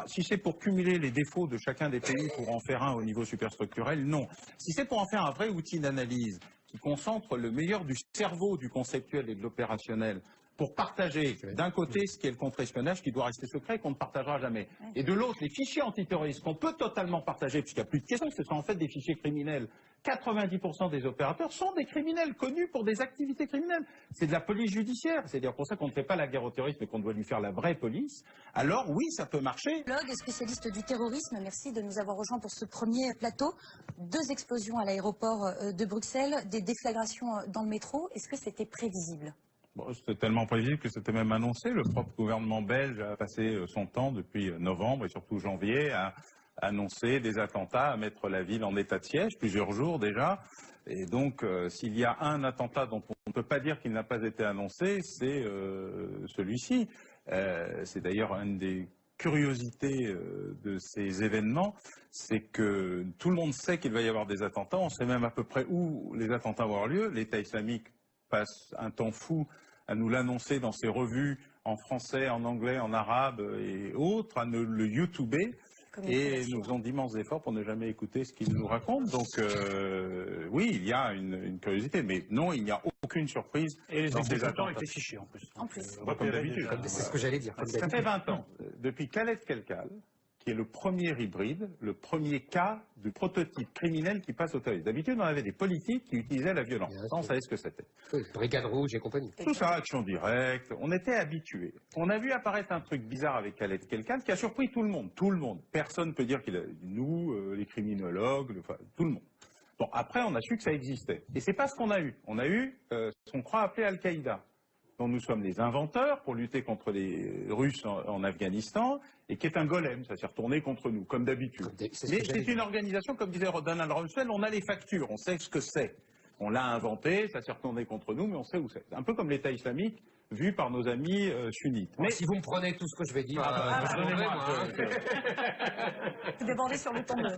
Si c'est pour cumuler les défauts de chacun des pays pour en faire un au niveau superstructurel, non. Si c'est pour en faire un vrai outil d'analyse qui concentre le meilleur du cerveau, du conceptuel et de l'opérationnel, pour partager d'un côté ce qui est le contre-espionnage qui doit rester secret et qu'on ne partagera jamais. Et de l'autre, les fichiers antiterroristes qu'on peut totalement partager, puisqu'il n'y a plus de questions, ce sont en fait des fichiers criminels. 90% des opérateurs sont des criminels connus pour des activités criminelles. C'est de la police judiciaire. C'est d'ailleurs pour ça qu'on ne fait pas la guerre au terrorisme et qu'on doit lui faire la vraie police. Alors oui, ça peut marcher. Spécialiste du terrorisme, merci de nous avoir rejoints pour ce premier plateau. 2 explosions à l'aéroport de Bruxelles, des déflagrations dans le métro. Est-ce que c'était prévisible? C'était tellement prévisible que c'était même annoncé. Le propre gouvernement belge a passé son temps depuis novembre et surtout janvier à annoncer des attentats, à mettre la ville en état de siège, plusieurs jours déjà. Et donc, s'il y a un attentat dont on ne peut pas dire qu'il n'a pas été annoncé, c'est celui-ci. C'est d'ailleurs une des curiosités de ces événements, c'est que tout le monde sait qu'il va y avoir des attentats. On sait même à peu près où les attentats vont avoir lieu. L'État islamique passe un temps fou à nous l'annoncer dans ses revues en français, en anglais, en arabe et autres, à le YouTuber. Et nous faisons d'immenses efforts pour ne jamais écouter ce qu'ils nous racontent. Donc oui, il y a une curiosité, mais non, il n'y a aucune surprise. Et les exécutants étaient fichés en plus. Comme d'habitude. C'est ce que j'allais dire. Ça fait 20 ans, depuis Khaled Kelkal, qui est le premier hybride, le premier cas de prototype criminel qui passe au terrorisme. D'habitude, on avait des politiques qui utilisaient la violence. Ça, on savait ce que c'était. Brigade rouge et compagnie. Tout ça, action directe, on était habitués. On a vu apparaître un truc bizarre avec Khaled Kelkal qui a surpris tout le monde. Tout le monde. Personne ne peut dire qu'il a... Nous, les criminologues, enfin, tout le monde. Bon, après, on a su que ça existait. Et c'est pas ce qu'on a eu. On a eu ce qu'on croit appeler Al-Qaïda, dont nous sommes les inventeurs pour lutter contre les Russes en Afghanistan, et qui est un golem, ça s'est retourné contre nous, comme d'habitude. Mais c'est une organisation, comme disait Donald Rumsfeld, on a les factures, on sait ce que c'est. On l'a inventé, ça s'est retourné contre nous, mais on sait où c'est. Un peu comme l'État islamique, vu par nos amis sunnites. Mais si vous me prenez tout ce que je vais dire, vous débordez sur le temps de...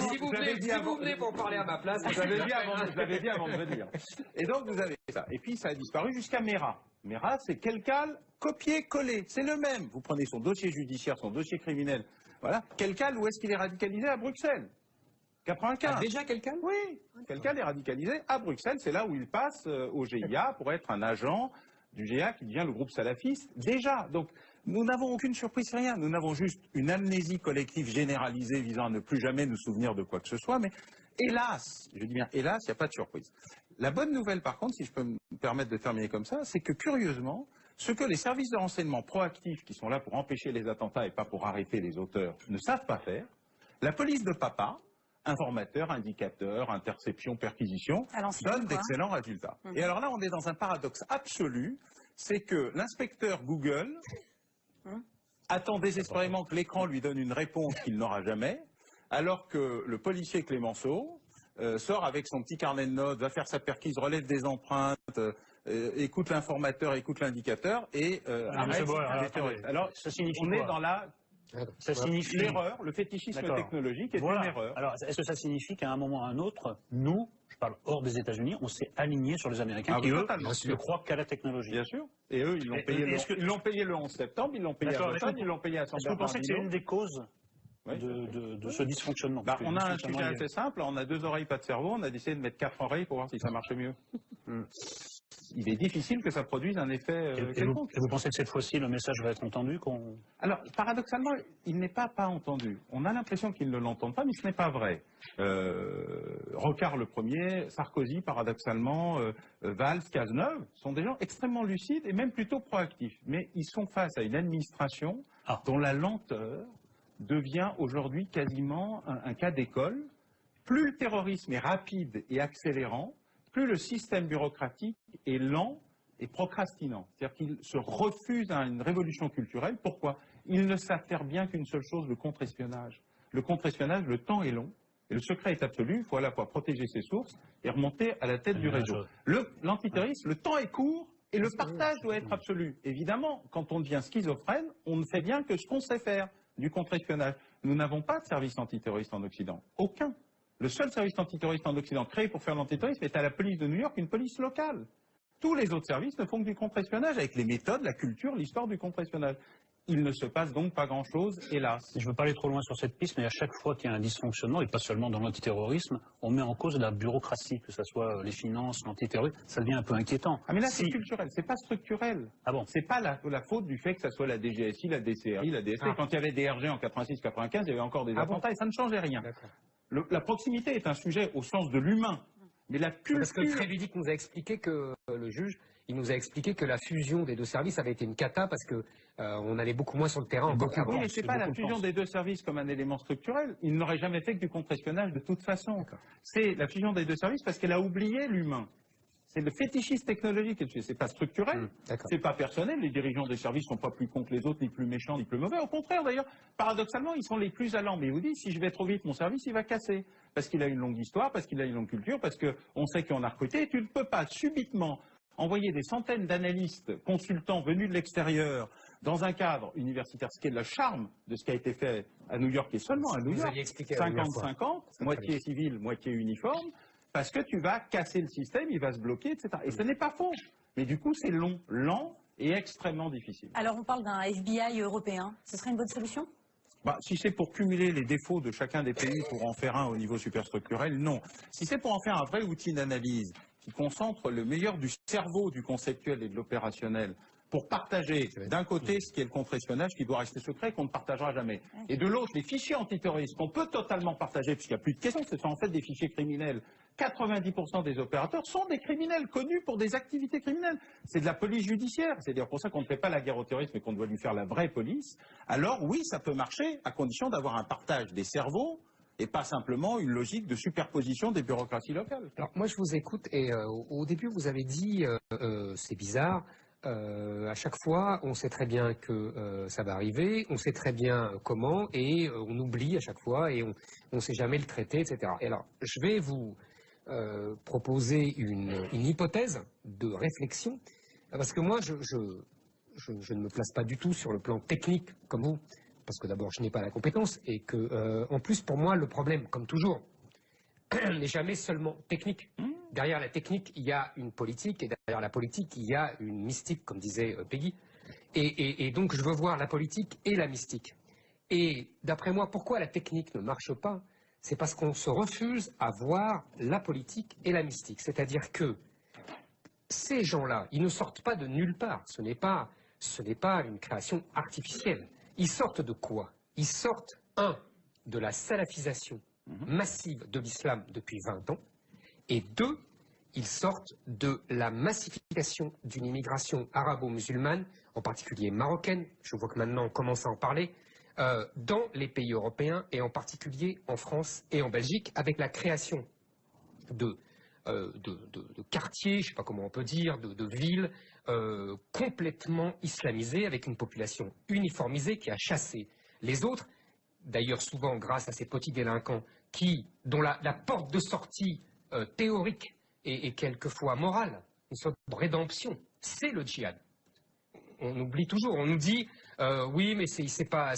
Si vous venez pour parler à ma place, vous avez dit avant de venir. Et donc vous avez ça. Et puis ça a disparu jusqu'à Mera. Mera, c'est Kelkal copier-coller. C'est le même. Vous prenez son dossier judiciaire, son dossier criminel. Voilà. Kelkal, où est-ce qu'il est radicalisé? À Bruxelles. 95. Ah, déjà Kelkal? Oui. Kelkal est radicalisé à Bruxelles. C'est là où il passe au GIA pour être un agent du GIA qui devient le groupe salafiste. Déjà. Donc, nous n'avons aucune surprise, rien. Nous n'avons juste une amnésie collective généralisée visant à ne plus jamais nous souvenir de quoi que ce soit. Mais hélas, je dis bien hélas, il n'y a pas de surprise. La bonne nouvelle, par contre, si je peux me permettre de terminer comme ça, c'est que curieusement, ce que les services de renseignement proactifs, qui sont là pour empêcher les attentats et pas pour arrêter les auteurs, ne savent pas faire, la police de papa, informateur, indicateur, interception, perquisition, donne d'excellents résultats. Et alors là, on est dans un paradoxe absolu, c'est que l'inspecteur Google attend désespérément que l'écran lui donne une réponse qu'il n'aura jamais, alors que le policier Clémenceau sort avec son petit carnet de notes, va faire sa perquise, relève des empreintes, écoute l'informateur, écoute l'indicateur et arrête les terroristes. Alors, ça signifie on quoi? est dans la... Ça signifie l'erreur, le fétichisme technologique est une erreur. Alors, est-ce que ça signifie qu'à un moment ou à un autre, nous, je parle hors des États-Unis, on s'est aligné sur les Américains qui, eux, ne croient qu'à la technologie? Bien sûr. Et eux, ils l'ont payé le 11 septembre, ils l'ont payé à Boston, ils l'ont payé à San Bernardino. Est-ce que vous pensez que c'est une des causes de ce dysfonctionnement? On a un sujet assez simple, on a 2 oreilles, pas de cerveau, on a décidé de mettre 4 oreilles pour voir si ça marche mieux. Il est difficile que ça produise un effet quelconque. Et vous pensez que cette fois-ci, le message va être entendu? Alors, paradoxalement, il n'est pas entendu. On a l'impression qu'ils ne l'entendent pas, mais ce n'est pas vrai. Rocard le premier, Sarkozy, paradoxalement, Valls, Cazeneuve, sont des gens extrêmement lucides et même plutôt proactifs. Mais ils sont face à une administration dont la lenteur devient aujourd'hui quasiment un cas d'école. Plus le terrorisme est rapide et accélérant, plus le système bureaucratique est lent et procrastinant. C'est-à-dire qu'il se refuse à une révolution culturelle. Pourquoi? Ils ne savent faire bien qu'une seule chose, le contre-espionnage. Le contre-espionnage, le temps est long et le secret est absolu. Il faut à la fois protéger ses sources et remonter à la tête du réseau. L'antiterrorisme, le temps est court et le partage doit être absolu. Évidemment, quand on devient schizophrène, on ne fait bien que ce qu'on sait faire, du contre-espionnage. Nous n'avons pas de service antiterroriste en Occident. Aucun. Le seul service antiterroriste en Occident créé pour faire l'antiterrorisme est à la police de New York, une police locale. Tous les autres services ne font que du contre-espionnage avec les méthodes, la culture, l'histoire du contre-espionnage. Il ne se passe donc pas grand-chose, hélas. Je ne veux pas aller trop loin sur cette piste, mais à chaque fois qu'il y a un dysfonctionnement, et pas seulement dans l'antiterrorisme, on met en cause la bureaucratie, que ce soit les finances, l'antiterrorisme, ça devient un peu inquiétant. Ah mais là c'est culturel, c'est pas structurel. Ah bon? C'est pas la faute du fait que ça soit la DGSI, la DCRI, la DST. Quand il y avait des RG en 86-95, il y avait encore des attentats et ça ne changeait rien. La proximité est un sujet au sens de l'humain. Mais la culture... Parce que Trévidic nous a expliqué que, le juge, il nous a expliqué que la fusion des 2 services avait été une cata parce que on allait beaucoup moins sur le terrain. Oui, mais c'est pas la fusion des 2 services comme un élément structurel. Il n'aurait jamais fait que du contre-espionnage de toute façon. C'est la fusion des 2 services parce qu'elle a oublié l'humain. C'est le fétichisme technologique, c'est pas structurel, c'est pas personnel, les dirigeants des services sont pas plus cons que les autres, ni plus méchants, ni plus mauvais, au contraire d'ailleurs, paradoxalement, ils sont les plus allants, mais ils vous disent, si je vais trop vite, mon service, il va casser, parce qu'il a une longue histoire, parce qu'il a une longue culture, parce qu'on sait qu'on a recruté, et tu ne peux pas subitement envoyer des centaines d'analystes, consultants venus de l'extérieur, dans un cadre universitaire, ce qui est le charme de ce qui a été fait à New York, et seulement à New York, 50-50, moitié civil, moitié uniforme, parce que tu vas casser le système, il va se bloquer, etc. Et ce n'est pas faux. Mais du coup, c'est long, lent et extrêmement difficile. Alors, on parle d'un FBI européen. Ce serait une bonne solution? Si c'est pour cumuler les défauts de chacun des pays pour en faire un au niveau superstructurel, non. Si c'est pour en faire un vrai outil d'analyse qui concentre le meilleur du cerveau, du conceptuel et de l'opérationnel, pour partager d'un côté ce qui est le contre-espionnage qui doit rester secret et qu'on ne partagera jamais. Et de l'autre, les fichiers antiterroristes qu'on peut totalement partager, puisqu'il n'y a plus de questions, ce sont en fait des fichiers criminels. 90% des opérateurs sont des criminels connus pour des activités criminelles. C'est de la police judiciaire. C'est-à-dire pour ça qu'on ne fait pas la guerre au terrorisme et qu'on doit lui faire la vraie police. Alors oui, ça peut marcher à condition d'avoir un partage des cerveaux et pas simplement une logique de superposition des bureaucraties locales. Alors moi je vous écoute et au début vous avez dit c'est bizarre. À chaque fois, on sait très bien que ça va arriver, on sait très bien comment, et on oublie à chaque fois, et on ne sait jamais le traiter, etc. Et alors, je vais vous proposer une hypothèse de réflexion Parce que moi, je ne me place pas du tout sur le plan technique comme vous, parce que d'abord, je n'ai pas la compétence, et que, en plus, pour moi, le problème, comme toujours, n'est jamais seulement technique. Derrière la technique, il y a une politique, et derrière la politique, il y a une mystique, comme disait Peggy. Et donc, je veux voir la politique et la mystique. Et d'après moi, pourquoi la technique ne marche pas? C'est parce qu'on se refuse à voir la politique et la mystique. C'est-à-dire que ces gens-là, ils ne sortent pas de nulle part. Ce n'est pas une création artificielle. Ils sortent de quoi? Ils sortent, de la salafisation massive de l'islam depuis 20 ans, et 2, ils sortent de la massification d'une immigration arabo-musulmane, en particulier marocaine, je vois que maintenant on commence à en parler, dans les pays européens, et en particulier en France et en Belgique, avec la création de quartiers, je ne sais pas comment on peut dire, de villes complètement islamisées, avec une population uniformisée qui a chassé les autres, d'ailleurs souvent grâce à ces petits délinquants dont la porte de sortie théorique et quelquefois morale, une sorte de rédemption, c'est le djihad. On oublie toujours, on nous dit oui, mais c'est pas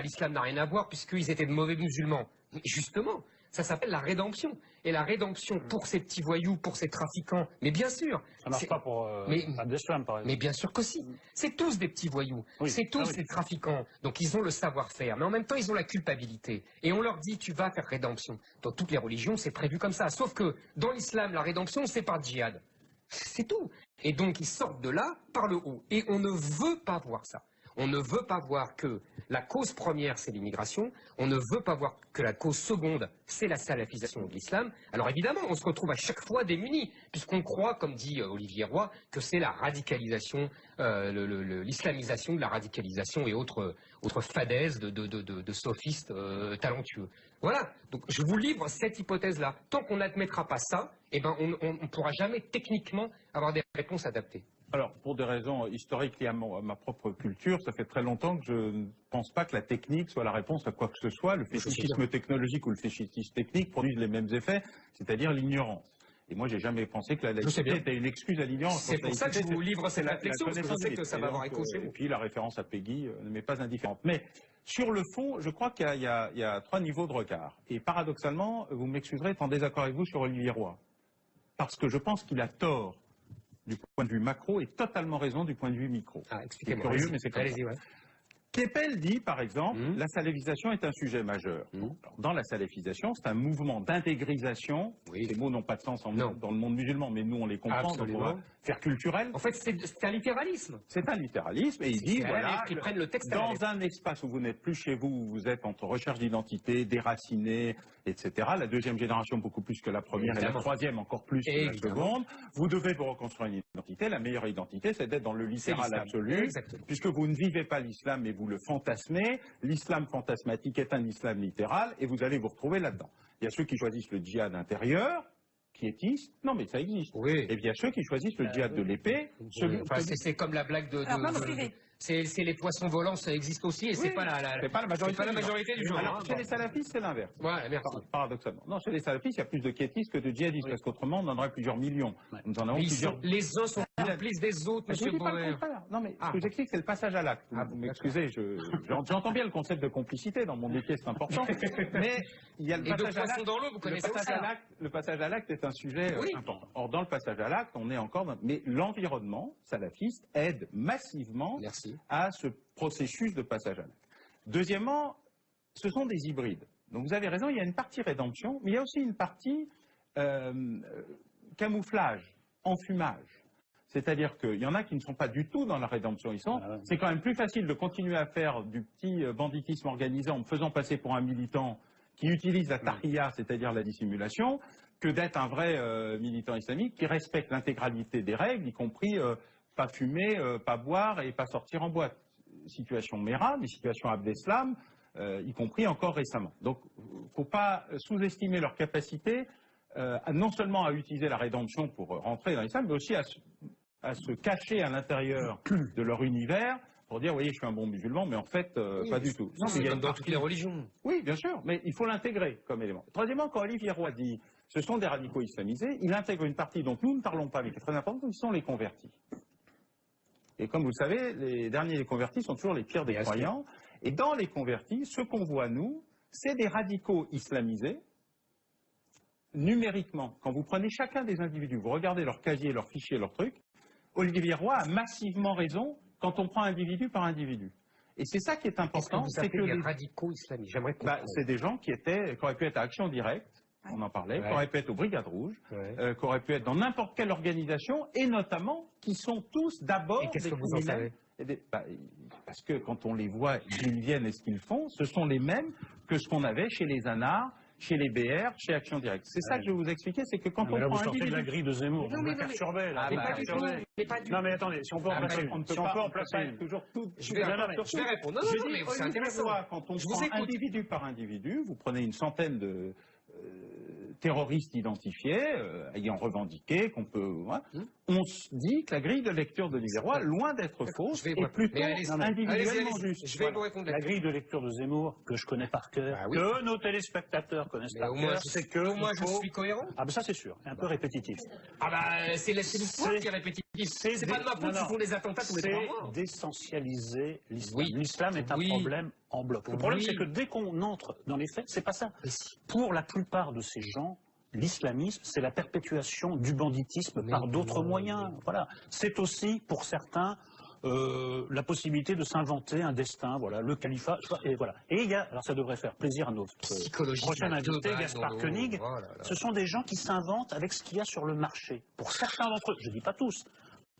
l'islam n'a rien à voir puisqu'ils étaient de mauvais musulmans. Mais justement, ça s'appelle la rédemption. Et la rédemption pour ces petits voyous, pour ces trafiquants, mais bien sûr. Ça marche pas pour l'islam, par exemple. Mais bien sûr que si. C'est tous des petits voyous. Oui. C'est tous des trafiquants. Donc ils ont le savoir-faire. Mais en même temps, ils ont la culpabilité. Et on leur dit, tu vas faire rédemption. Dans toutes les religions, c'est prévu comme ça. Sauf que dans l'islam, la rédemption, c'est par djihad. C'est tout. Et donc ils sortent de là par le haut. Et on ne veut pas voir ça. On ne veut pas voir que la cause première, c'est l'immigration. On ne veut pas voir que la cause seconde, c'est la salafisation de l'islam. Alors évidemment, on se retrouve à chaque fois démunis, puisqu'on croit, comme dit Olivier Roy, que c'est la radicalisation, l'islamisation de la radicalisation et autres fadaises de sophistes talentueux. Voilà, donc je vous livre cette hypothèse-là. Tant qu'on n'admettra pas ça, eh ben, on ne pourra jamais techniquement avoir des réponses adaptées. Alors, pour des raisons historiques liées à ma propre culture, ça fait très longtemps que je ne pense pas que la technique soit la réponse à quoi que ce soit. Le fétichisme technologique ou le fétichisme technique produisent les mêmes effets, c'est-à-dire l'ignorance. Et moi, j'ai jamais pensé que la laïcité était une excuse à l'ignorance. C'est pour ça que je vous livre cette réflexion, parce que je sais que ça va avoir écho chez vous. Et puis, la référence à Peggy ne m'est pas indifférente. Mais sur le fond, je crois qu'il y a 3 niveaux de regard. Et paradoxalement, vous m'excuserez d'être en désaccord avec vous sur Olivier Roy. Parce que je pense qu'il a tort du point de vue macro et totalement raison du point de vue micro. Expliquez-moi. C'est curieux, mais c'est comme ça. Ouais. Keppel dit, par exemple, la salafisation est un sujet majeur. Alors, dans la salafisation, c'est un mouvement d'intégrisation. Ces mots n'ont pas de sens dans le monde musulman, mais nous, on les comprend, donc on va faire culturel. En fait, c'est un littéralisme. C'est un littéralisme, et il dit, voilà, qu'ils prennent le texte dans un espace où vous n'êtes plus chez vous, où vous êtes entre recherche d'identité, déraciné, etc., la deuxième génération beaucoup plus que la première, et la troisième encore plus que la seconde, vous devez vous reconstruire une identité. La meilleure identité, c'est d'être dans le littéral absolu, puisque vous ne vivez pas l'islam, mais vous le fantasmez. L'islam fantasmatique est un islam littéral, et vous allez vous retrouver là-dedans. Il y a ceux qui choisissent le djihad intérieur, quiétiste, non mais ça existe. Et bien ceux qui choisissent le djihad de l'épée. C'est comme la blague c'est les poissons volants, ça existe aussi, et c'est pas la majorité du genre. Alors, chez les salafistes, c'est l'inverse. Ouais, merci. Paradoxalement. Non, chez les salafistes, il y a plus de quiétistes que de djihadistes, parce qu'autrement, on en aurait plusieurs millions. Nous en avons plusieurs. Les uns sont complices des autres, monsieur Bauer. Non, mais ce que j'explique, c'est le passage à l'acte. Vous m'excusez, j'entends bien le concept de complicité, dans mon métier, c'est important. Mais il y a le passage à l'acte. Dans l'eau, vous connaissez ça. Le passage à l'acte est un sujet important. Or, dans le passage à l'acte, on est encore... Mais l'environnement salafiste aide massivement à ce processus de passage à l'acte. Deuxièmement, ce sont des hybrides. Donc vous avez raison, il y a une partie rédemption, mais il y a aussi une partie camouflage, enfumage. C'est-à-dire qu'il y en a qui ne sont pas du tout dans la rédemption. C'est quand même plus facile de continuer à faire du petit banditisme organisé en me faisant passer pour un militant qui utilise la tariya, c'est-à-dire la dissimulation, que d'être un vrai militant islamique qui respecte l'intégralité des règles, y compris pas fumer, pas boire et pas sortir en boîte. Situation Mera, des situations Abdeslam, y compris encore récemment. Donc, il ne faut pas sous-estimer leur capacité non seulement à utiliser la rédemption pour rentrer dans l'islam, mais aussi à se cacher à l'intérieur de leur univers pour dire, voyez, je suis un bon musulman, mais en fait, pas du tout. Non, mais dans toutes les religions. Oui, bien sûr, mais il faut l'intégrer comme élément. Troisièmement, quand Olivier Roy dit, ce sont des radicaux islamisés, il intègre une partie dont nous ne parlons pas, mais qui est très importante, qui sont les convertis. Et comme vous le savez, les derniers convertis sont toujours les pires des croyants. Et dans les convertis, ce qu'on voit, nous, c'est des radicaux islamisés, numériquement. Quand vous prenez chacun des individus, vous regardez leur casier, leur fichier, leur truc, Olivier Roy a massivement raison quand on prend individu par individu. Et c'est ça qui est important. C'est que les radicaux islamistes, j'aimerais comprendre. C'est des gens qui auraient pu être à Action Directe, on en parlait, qui auraient pu être aux Brigades Rouges, qui auraient pu être dans n'importe quelle organisation, et notamment qui sont tous d'abord des qu'est-ce que vous en savez? Parce que quand on les voit, ils viennent et ce qu'ils font, ce sont les mêmes que ce qu'on avait chez les ANAR, chez les BR, chez Action Directe. C'est ça que je vais vous expliquer, c'est que quand on là, prend vous sortez de la grille de Zemmour, non, vous me perturbez, là. Non, mais attendez, si on peut en placer une. Si on peut en placer une. Je vais répondre. Non, mais c'est intéressant. Quand on prend individu par individu, vous prenez une centaine de terroristes identifiés, ayant revendiqué qu'on peut... on se dit que la grille de lecture de Olivier Roy, loin d'être fausse, est plutôt individuellement juste. Je vais vous répondre. La grille de lecture de Zemmour, que je connais par cœur, que nos téléspectateurs connaissent par cœur, c'est que... Au moins, je suis cohérent. Ah ben ça, c'est sûr. Un peu répétitif. Ah ben, c'est l'histoire qui est répétitive. C'est pas de ma faute s'ils font des attentats tous les 3 mois. C'est d'essentialiser l'islam. L'islam est un problème en bloc. Le problème, c'est que dès qu'on entre dans les faits, c'est pas ça. Pour la plupart de ces gens, l'islamisme, c'est la perpétuation du banditisme par d'autres moyens. Voilà. C'est aussi, pour certains, la possibilité de s'inventer un destin, voilà, le califat, et voilà. Et il y a, alors ça devrait faire plaisir à notre prochain invité, Gaspard Koenig, ce sont des gens qui s'inventent avec ce qu'il y a sur le marché. Pour certains d'entre eux, je ne dis pas tous,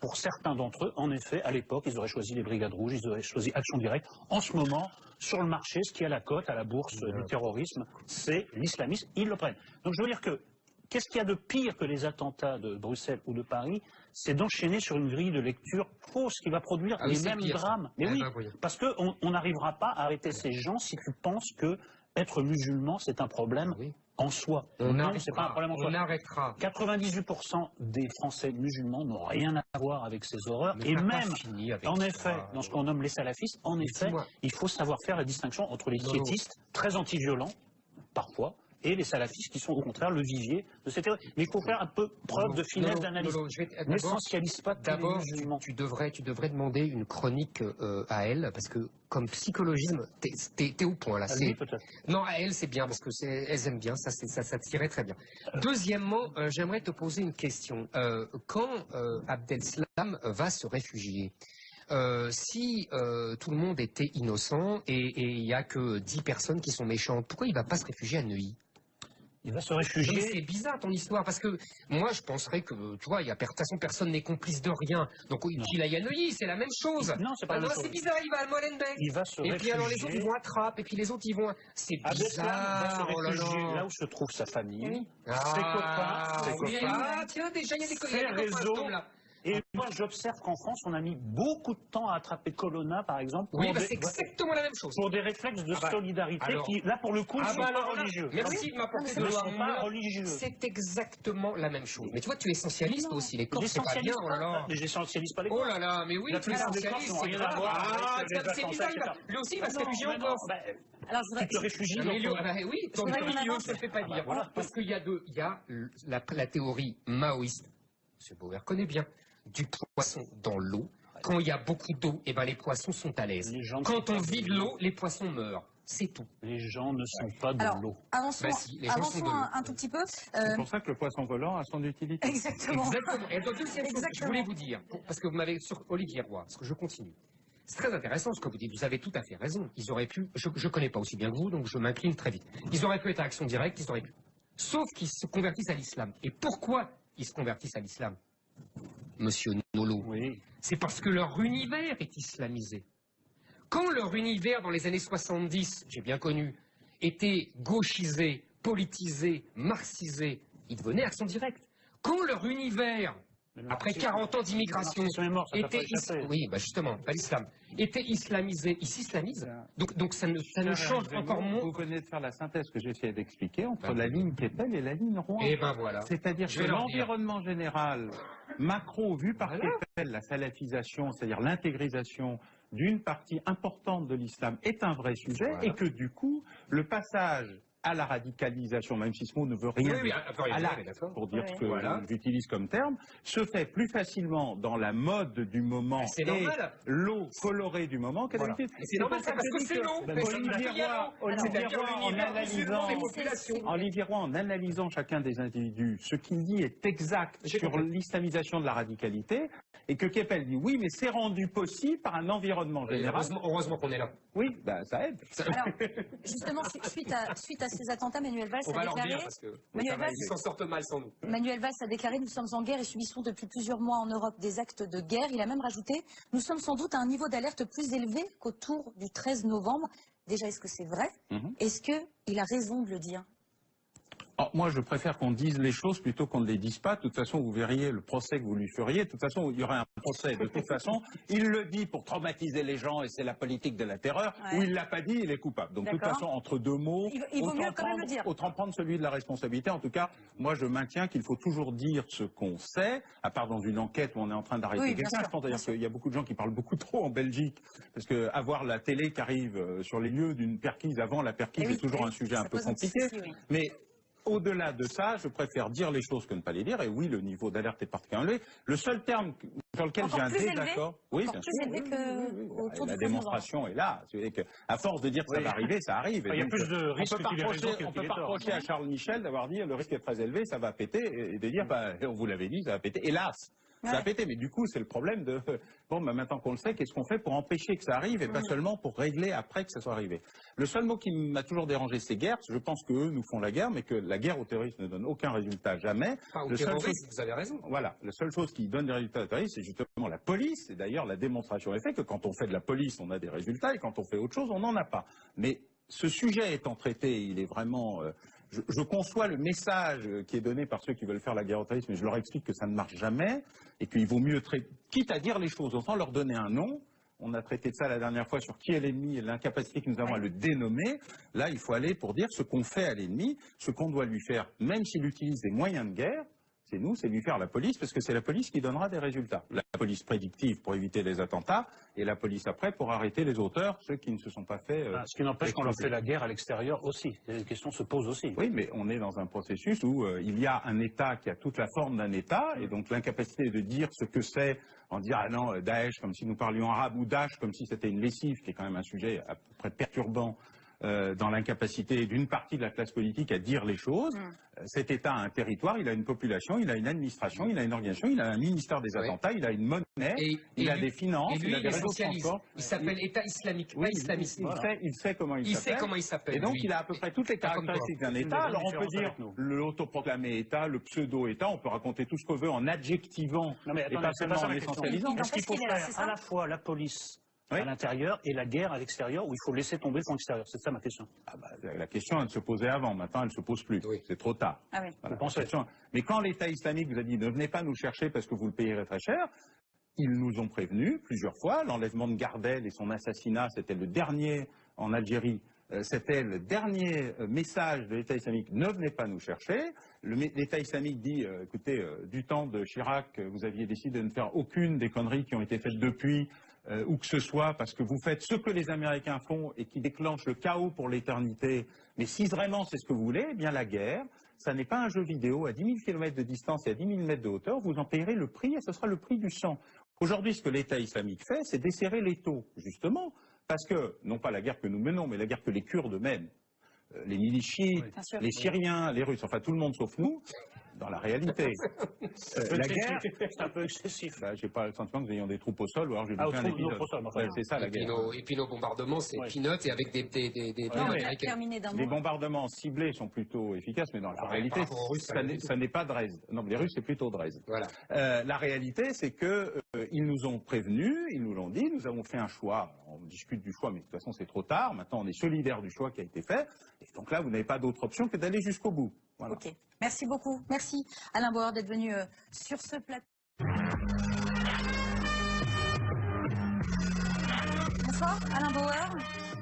pour certains d'entre eux, en effet, à l'époque, ils auraient choisi les Brigades Rouges, ils auraient choisi Action Directe. En ce moment, sur le marché, ce qui est à la cote, à la bourse du terrorisme, c'est l'islamisme, ils le prennent. Donc je veux dire que, qu'est-ce qu'il y a de pire que les attentats de Bruxelles ou de Paris? C'est d'enchaîner sur une grille de lecture fausse qui va produire les mêmes drames. Mais oui, parce qu'on n'arrivera pas à arrêter ces gens si tu penses que être musulman, c'est un problème en soi. Non, c'est pas un problème en soi. On arrêtera. 98% des Français musulmans n'ont rien à voir avec ces horreurs. Et même, en effet, dans ce qu'on nomme les salafistes, en effet, il faut savoir faire la distinction entre les quiétistes, très anti-violents, parfois, et les salafistes qui sont au contraire le vivier de cette théorie. Mais il faut faire un peu preuve de finesse d'analyse. N'essentialise pas tous les musulmans. Tu devrais demander une chronique à elle, parce que comme psychologisme, t'es au point là. Non, à elle c'est bien, parce que elles aiment bien, ça tirait très bien. Deuxièmement, j'aimerais te poser une question. Quand Abdeslam va se réfugier, si tout le monde était innocent et il n'y a que 10 personnes qui sont méchantes, pourquoi il ne va pas se réfugier à Neuilly? Il va se réfugier. C'est bizarre ton histoire, parce que moi je penserais que, tu vois, de toute façon personne n'est complice de rien. Donc il aille à Neuilly, c'est la même chose. Non, c'est pas la même chose. C'est bizarre, il va à Molenbeek. Il va se réfugier. Et puis alors les autres ils vont à Trappes, et puis les autres ils vont à... C'est bizarre. Il va se réfugier là où se trouve sa famille, ses copains. Tiens, déjà il y a des réseaux. Et moi, j'observe qu'en France, on a mis beaucoup de temps à attraper Colonna, par exemple. Oui, c'est exactement la même chose. Pour des réflexes de solidarité qui, là, pour le coup, ne sont pas religieux. Merci de m'apporter de sont pas religieux. C'est exactement la même chose. Mais tu vois, tu es essentialiste aussi. Les Corses, c'est pas bien. Oh là là. Mais j'essentialise pas les Corses. Oh là là, mais oui, tu es essentialiste. C'est rien à voir avec les attentats. Lui aussi, il va se réfugier en Corse. Alors, je voudrais... Tu te réfugies oui, ton milieu, je ne te fais pas dire. Parce qu'il y a la théorie maoïste, M. Bauer connaît bien, du poisson dans l'eau. Quand il y a beaucoup d'eau, eh ben les poissons sont à l'aise. Quand on vide l'eau, les poissons meurent. C'est tout. Les gens ne sont pas de l'eau. Avançons, un tout petit peu. C'est pour ça que le poisson volant a son utilité. Exactement. Et donc, deuxième chose, je voulais vous dire, parce que vous m'avez sur Olivier Roy, parce que je continue. C'est très intéressant ce que vous dites, vous avez tout à fait raison. Ils auraient pu, je ne connais pas aussi bien que vous, donc je m'incline très vite. Ils auraient pu être à Action Directe, ils auraient pu. Sauf qu'ils se convertissent à l'islam. Et pourquoi ils se convertissent à l'islam, Monsieur Nolot? C'est parce que leur univers est islamisé. Quand leur univers, dans les années 70, j'ai bien connu, était gauchisé, politisé, marxisé, ils devenaient Action Directe. Quand leur univers, après 40 ans d'immigration, était justement, pas l'islam, était islamisé, ils s'islamisent. Donc ça ne change encore moins. Vous venez de faire la synthèse que j'essayais d'expliquer entre la ligne Kepel et la ligne Rouen. Et ben voilà. C'est-à-dire que l'environnement général macro vu par Kepel, la salafisation, c'est-à-dire l'intégrisation d'une partie importante de l'islam est un vrai sujet et que du coup, le passage à la radicalisation, même si ce mot ne veut rien dire, à l'acte, pour dire ce que j'utilise comme terme, se fait plus facilement dans la mode du moment et l'eau colorée du moment qu'à l'habitude. C'est normal, parce que c'est l'eau. Olivier Roy, en analysant chacun des individus, ce qu'il dit est exact sur l'islamisation de la radicalité, et que Keppel dit oui, mais c'est rendu possible par un environnement général. Heureusement qu'on est là. Oui, ça aide. Alors, justement, suite à ces attentats, Manuel Valls a déclaré... Ils s'en sortent mal sans nous. Manuel Valls a déclaré « Nous sommes en guerre et subissons depuis plusieurs mois en Europe des actes de guerre ». Il a même rajouté « Nous sommes sans doute à un niveau d'alerte plus élevé qu'autour du 13 novembre ». Déjà, est-ce que c'est vrai? Est-ce qu'il a raison de le dire? Moi, je préfère qu'on dise les choses plutôt qu'on ne les dise pas. De toute façon, vous verriez le procès que vous lui feriez. De toute façon, il y aurait un procès. De toute façon, il le dit pour traumatiser les gens et c'est la politique de la terreur. Ou il ne l'a pas dit, il est coupable. Donc, de toute façon, entre deux mots, il vaut mieux quand même le dire. Autant prendre celui de la responsabilité. En tout cas, moi, je maintiens qu'il faut toujours dire ce qu'on sait, à part dans une enquête où on est en train d'arrêter quelqu'un. Je pense d'ailleurs qu'il y a beaucoup de gens qui parlent beaucoup trop en Belgique. Parce que avoir la télé qui arrive sur les lieux d'une perquise avant la perquise est toujours un sujet un peu compliqué. Mais au-delà de ça, je préfère dire les choses que ne pas les dire. Et oui, le niveau d'alerte est particulièrement élevé. Le seul terme sur lequel j'ai un désaccord, oui, bien sûr, la démonstration est là. À force de dire que ça va arriver, ça arrive. Il y a plus de risques qu'il ait raison. On ne peut pas reprocher à Charles Michel d'avoir dit le risque est très élevé, ça va péter, et de dire on vous l'avait dit, ça va péter. Hélas, ça a pété, mais du coup, c'est le problème de bon, maintenant qu'on le sait, qu'est-ce qu'on fait pour empêcher que ça arrive et pas seulement pour régler après que ça soit arrivé. Le seul mot qui m'a toujours dérangé, c'est guerre. Je pense qu'eux nous font la guerre, mais que la guerre au terrorisme ne donne aucun résultat, jamais. Pas au terrorisme, vous avez raison. Voilà, la seule chose qui donne des résultats au terrorisme, c'est justement la police. Et d'ailleurs, la démonstration est faite que quand on fait de la police, on a des résultats, et quand on fait autre chose, on n'en a pas. Mais ce sujet étant traité, il est vraiment... Je conçois le message qui est donné par ceux qui veulent faire la guerre au terrorisme, mais je leur explique que ça ne marche jamais et qu'il vaut mieux, quitte à dire les choses, autant leur donner un nom. On a traité de ça la dernière fois sur qui est l'ennemi et l'incapacité que nous avons à le dénommer. Là, il faut aller pour dire ce qu'on fait à l'ennemi, ce qu'on doit lui faire, même s'il utilise des moyens de guerre. C'est nous, c'est lui faire la police, parce que c'est la police qui donnera des résultats. La police prédictive pour éviter les attentats, et la police après pour arrêter les auteurs, ceux qui ne se sont pas fait... ce qui n'empêche qu'on leur fait la guerre à l'extérieur aussi. Les questions se posent aussi. Oui, mais on est dans un processus où il y a un État qui a toute la forme d'un État, et donc l'incapacité de dire ce que c'est, en dire ah non, Daesh, comme si nous parlions arabe, ou Daesh, comme si c'était une lessive, qui est quand même un sujet à peu près perturbant, dans l'incapacité d'une partie de la classe politique à dire les choses. Cet État a un territoire, il a une population, il a une administration, il a une organisation, il a un ministère des attentats, il a une monnaie, il a des finances, il a des réseaux de transport. Il s'appelle État islamique, pas islamiste. Il sait comment il s'appelle. Et donc il a à peu près toutes les caractéristiques d'un État. Alors on peut dire l'autoproclamé État, le pseudo-État, on peut raconter tout ce qu'on veut en adjectivant et pas seulement en essentialisant. Est-ce qu'il faut faire à la fois la police à l'intérieur et la guerre à l'extérieur, où il faut laisser tomber le front extérieur? C'est ça ma question. La question, elle se posait avant, maintenant elle ne se pose plus. C'est trop tard. Voilà. Mais quand l'État islamique vous a dit ne venez pas nous chercher parce que vous le payerez très cher, ils nous ont prévenus plusieurs fois. L'enlèvement de Gardel et son assassinat, c'était le dernier en Algérie. C'était le dernier message de l'État islamique, ne venez pas nous chercher. L'État islamique dit, écoutez, du temps de Chirac, vous aviez décidé de ne faire aucune des conneries qui ont été faites depuis, où que ce soit, parce que vous faites ce que les Américains font et qui déclenche le chaos pour l'éternité. Mais si vraiment c'est ce que vous voulez, eh bien la guerre, ça n'est pas un jeu vidéo à 10 000 km de distance et à 10 000 mètres de hauteur, vous en payerez le prix et ce sera le prix du sang. Aujourd'hui, ce que l'État islamique fait, c'est desserrer l'étau, justement, parce que, non pas la guerre que nous menons, mais la guerre que les Kurdes mènent, les milices chiites, les Syriens, les Russes, enfin tout le monde sauf nous, dans la réalité. La guerre, c'est un peu excessif. J'ai pas le sentiment que nous ayons des troupes au sol, ou alors j'ai vu un épisode. C'est ça la guerre. Et puis nos bombardements, c'est peanuts et avec des bombes américaines. Les bombardements ciblés sont plutôt efficaces, mais dans la réalité, ça n'est pas Dresde. Non, les Russes, c'est plutôt Dresde. Voilà. La réalité, c'est que ils nous ont prévenus, ils nous l'ont dit, nous avons fait un choix. On discute du choix, mais de toute façon, c'est trop tard. Maintenant, on est solidaire du choix qui a été fait. Et donc là, vous n'avez pas d'autre option que d'aller jusqu'au bout. Voilà. Ok. Merci beaucoup. Merci Alain Bauer d'être venu sur ce plateau. Bonsoir Alain Bauer.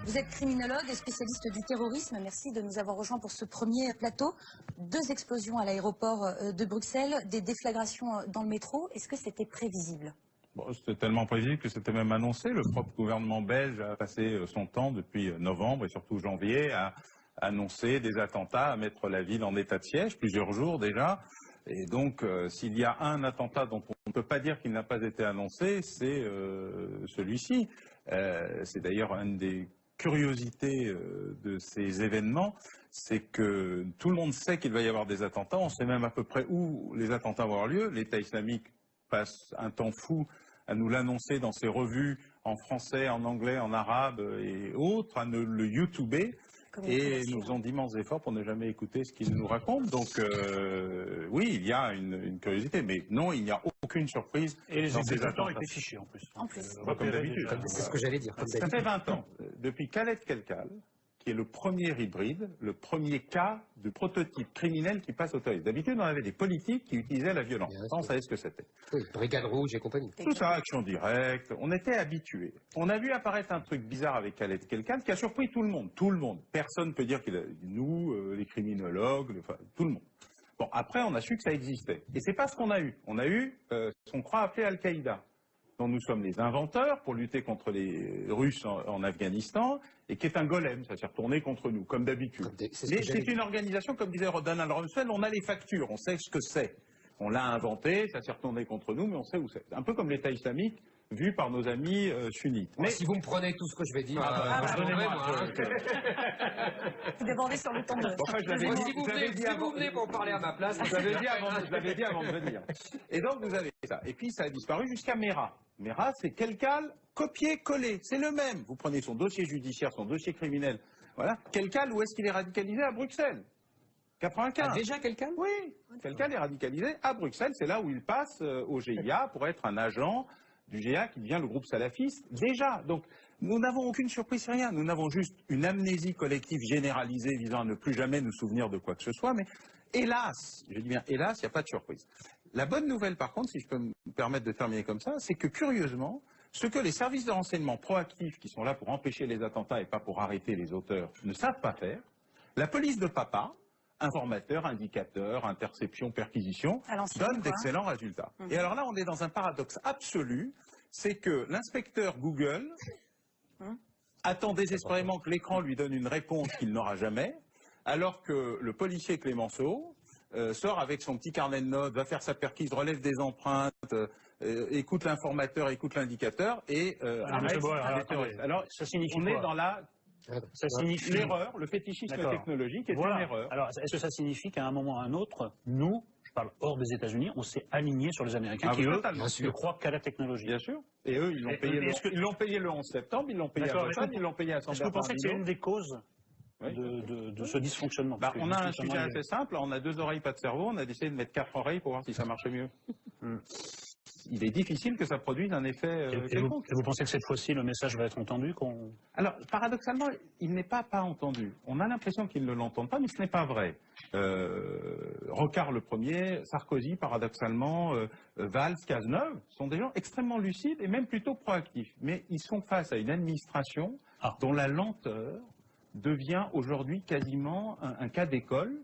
Vous êtes criminologue et spécialiste du terrorisme. Merci de nous avoir rejoints pour ce premier plateau. 2 explosions à l'aéroport de Bruxelles, des déflagrations dans le métro. Est-ce que c'était prévisible ? Bon, c'était tellement prévisible que c'était même annoncé. Le propre gouvernement belge a passé son temps depuis novembre et surtout janvier à annoncé des attentats, à mettre la ville en état de siège, plusieurs jours déjà. Et donc, s'il y a un attentat dont on ne peut pas dire qu'il n'a pas été annoncé, c'est celui-ci. C'est d'ailleurs une des curiosités de ces événements, c'est que tout le monde sait qu'il va y avoir des attentats, on sait même à peu près où les attentats vont avoir lieu. L'État islamique passe un temps fou à nous l'annoncer dans ses revues en français, en anglais, en arabe et autres, à le YouTuber. Et nous faisons d'immenses efforts pour ne jamais écouter ce qu'ils nous racontent. Donc, oui, il y a une curiosité, mais non, il n'y a aucune surprise. Et les exécutants étaient fichés en plus. En plus. Comme d'habitude. C'est ce que j'allais dire. Ça fait 20 ans, depuis Khaled Kelkal, qui est le premier hybride, le premier cas de prototype criminel qui passe au terrorisme. D'habitude, on avait des politiques qui utilisaient la violence. Ça, on savait ce que c'était. Oui, Brigade Rouge et compagnie. Tout ça, action directe, on était habitués. On a vu apparaître un truc bizarre avec Khaled Kelkal qui a surpris tout le monde. Tout le monde. Personne ne peut dire qu'il a... Nous, les criminologues, enfin, tout le monde. Bon, après, on a su que ça existait. Et c'est pas ce qu'on a eu. On a eu ce qu'on croit appeler Al-Qaïda, dont nous sommes les inventeurs pour lutter contre les Russes en Afghanistan, et qui est un golem, ça s'est retourné contre nous, comme d'habitude. Mais c'est une organisation, comme disait Donald Rumsfeld, on a les factures, on sait ce que c'est. On l'a inventé, ça s'est retourné contre nous, mais on sait où c'est. Un peu comme l'État islamique, vu par nos amis sunnites. Mais si vous me prenez tout ce que je vais dire, Vous débordez sur le temps de... Enfin, si vous venez pour parler à ma place, vous l'avez dit avant de venir. Et donc, vous avez ça. Et puis, ça a disparu jusqu'à Mera. Mera, c'est Kelkal copié-collé. C'est le même. Vous prenez son dossier judiciaire, son dossier criminel. Voilà. Kelkal, où est-ce qu'il est radicalisé? À Bruxelles. 95. Ah, déjà Kelkal? Oui. Kelkal est radicalisé à Bruxelles. C'est là où il passe au GIA pour être un agent du GIA qui devient le groupe salafiste. Déjà. Donc, nous n'avons aucune surprise, rien. Nous n'avons juste une amnésie collective généralisée visant à ne plus jamais nous souvenir de quoi que ce soit. Mais hélas, je dis bien hélas, il n'y a pas de surprise. La bonne nouvelle, par contre, si je peux me permettre de terminer comme ça, c'est que curieusement, ce que les services de renseignement proactifs, qui sont là pour empêcher les attentats et pas pour arrêter les auteurs, ne savent pas faire, la police de papa, informateur, indicateur, interception, perquisition, donne d'excellents résultats. Et alors là, on est dans un paradoxe absolu, c'est que l'inspecteur Google attend désespérément que l'écran lui donne une réponse qu'il n'aura jamais, alors que le policier Clémenceau sort avec son petit carnet de notes, va faire sa perquise, relève des empreintes, écoute l'informateur, écoute l'indicateur et arrête les terroristes. Alors, ça signifie on quoi? est dans la... Ça signifie l'erreur, le fétichisme technologique est une erreur. Alors, est-ce que ça signifie qu'à un moment ou à un autre, nous, je parle hors des États-Unis, on s'est aligné sur les Américains qui, eux, ne croient qu'à la technologie? Bien sûr. Et eux, ils l'ont payé le 11 septembre, ils l'ont payé à Washington, ils l'ont payé à San Bernardino. Est-ce que vous pensez que c'est une des causes de ce dysfonctionnement? On a un sujet assez simple, on a 2 oreilles, pas de cerveau, on a décidé de mettre 4 oreilles pour voir si ça marchait mieux. Il est difficile que ça produise un effet quelconque. Et vous pensez que cette fois-ci, le message va être entendu? Alors, paradoxalement, il n'est pas entendu. On a l'impression qu'ils ne l'entendent pas, mais ce n'est pas vrai. Rocard le premier, Sarkozy, paradoxalement, Valls, Cazeneuve, sont des gens extrêmement lucides et même plutôt proactifs. Mais ils sont face à une administration dont la lenteur devient aujourd'hui quasiment un cas d'école.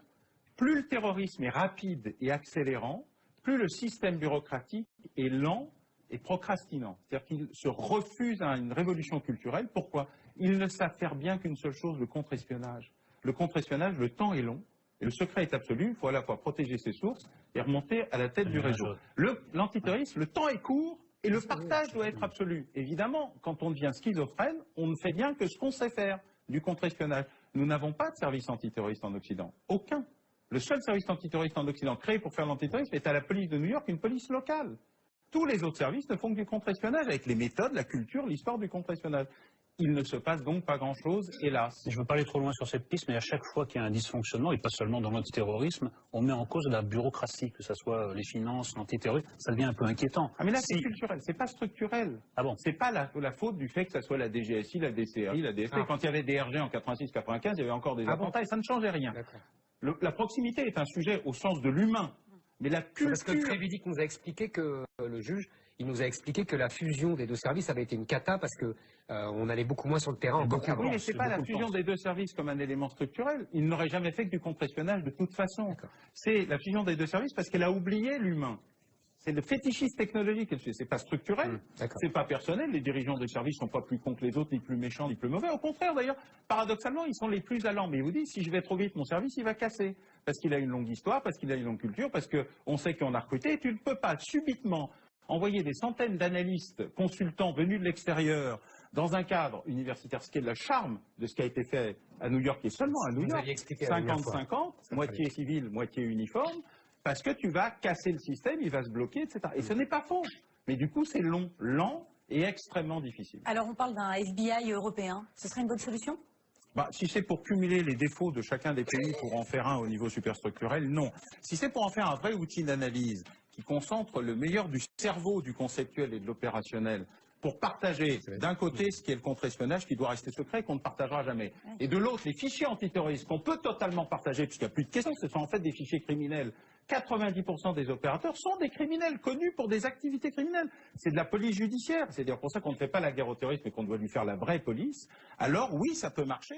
Plus le terrorisme est rapide et accélérant, plus le système bureaucratique est lent et procrastinant. C'est-à-dire qu'ils se refusent à une révolution culturelle. Pourquoi? Ils ne savent faire bien qu'une seule chose, le contre-espionnage. Le contre-espionnage, le temps est long, et le secret est absolu. Il faut à la fois protéger ses sources et remonter à la tête du réseau. L'antiterrorisme, le temps est court, et le partage doit être absolu. Évidemment, quand on devient schizophrène, on ne fait bien que ce qu'on sait faire, du contre-espionnage. Nous n'avons pas de service antiterroriste en Occident. Aucun. Le seul service antiterroriste en Occident créé pour faire l'antiterrorisme est à la police de New York, une police locale. Tous les autres services ne font que du contre-espionnage avec les méthodes, la culture, l'histoire du contre-espionnage. Il ne se passe donc pas grand-chose, hélas. Je ne veux pas aller trop loin sur cette piste, mais à chaque fois qu'il y a un dysfonctionnement, et pas seulement dans l'antiterrorisme, on met en cause la bureaucratie, que ce soit les finances, l'antiterrorisme, ça devient un peu inquiétant. Ah mais là c'est culturel, c'est pas structurel. Ah bon? C'est pas la faute du fait que ça soit la DGSI, la DCRI, la DST. Quand il y avait des RG en 86-95, il y avait encore des attentats et ça ne changeait rien. La proximité est un sujet au sens de l'humain. Mais la culture... Parce que Trévidic nous a expliqué que, le juge, il nous a expliqué que la fusion des 2 services avait été une cata parce que on allait beaucoup moins sur le terrain. Oui, mais c'est pas la fusion des 2 services comme un élément structurel. Il n'aurait jamais fait que du contre-espionnage de toute façon. C'est la fusion des 2 services parce qu'elle a oublié l'humain. C'est le fétichisme technologique, c'est pas structurel, c'est pas personnel. Les dirigeants des services sont pas plus cons que les autres, ni plus méchants, ni plus mauvais. Au contraire, d'ailleurs, paradoxalement, ils sont les plus allants. Mais ils vous disent, si je vais trop vite, mon service, il va casser. Parce qu'il a une longue histoire, parce qu'il a une longue culture, parce qu'on sait qu'on a recruté. Et tu ne peux pas subitement envoyer des centaines d'analystes, consultants venus de l'extérieur, dans un cadre universitaire, ce qui est le charme de ce qui a été fait à New York, et seulement à New York, 50-50, moitié civil, moitié uniforme, parce que tu vas casser le système, il va se bloquer, etc. Et ce n'est pas faux. Mais du coup, c'est long, lent et extrêmement difficile. Alors, on parle d'un FBI européen. Ce serait une bonne solution ? Si c'est pour cumuler les défauts de chacun des pays pour en faire un au niveau superstructurel, non. Si c'est pour en faire un vrai outil d'analyse qui concentre le meilleur du cerveau, du conceptuel et de l'opérationnel, pour partager d'un côté ce qui est le contre-espionnage qui doit rester secret et qu'on ne partagera jamais. Et de l'autre, les fichiers antiterroristes qu'on peut totalement partager, puisqu'il n'y a plus de questions, ce sont en fait des fichiers criminels. 90% des opérateurs sont des criminels connus pour des activités criminelles. C'est de la police judiciaire. C'est d'ailleurs pour ça qu'on ne fait pas la guerre au terrorisme et qu'on doit lui faire la vraie police. Alors oui, ça peut marcher.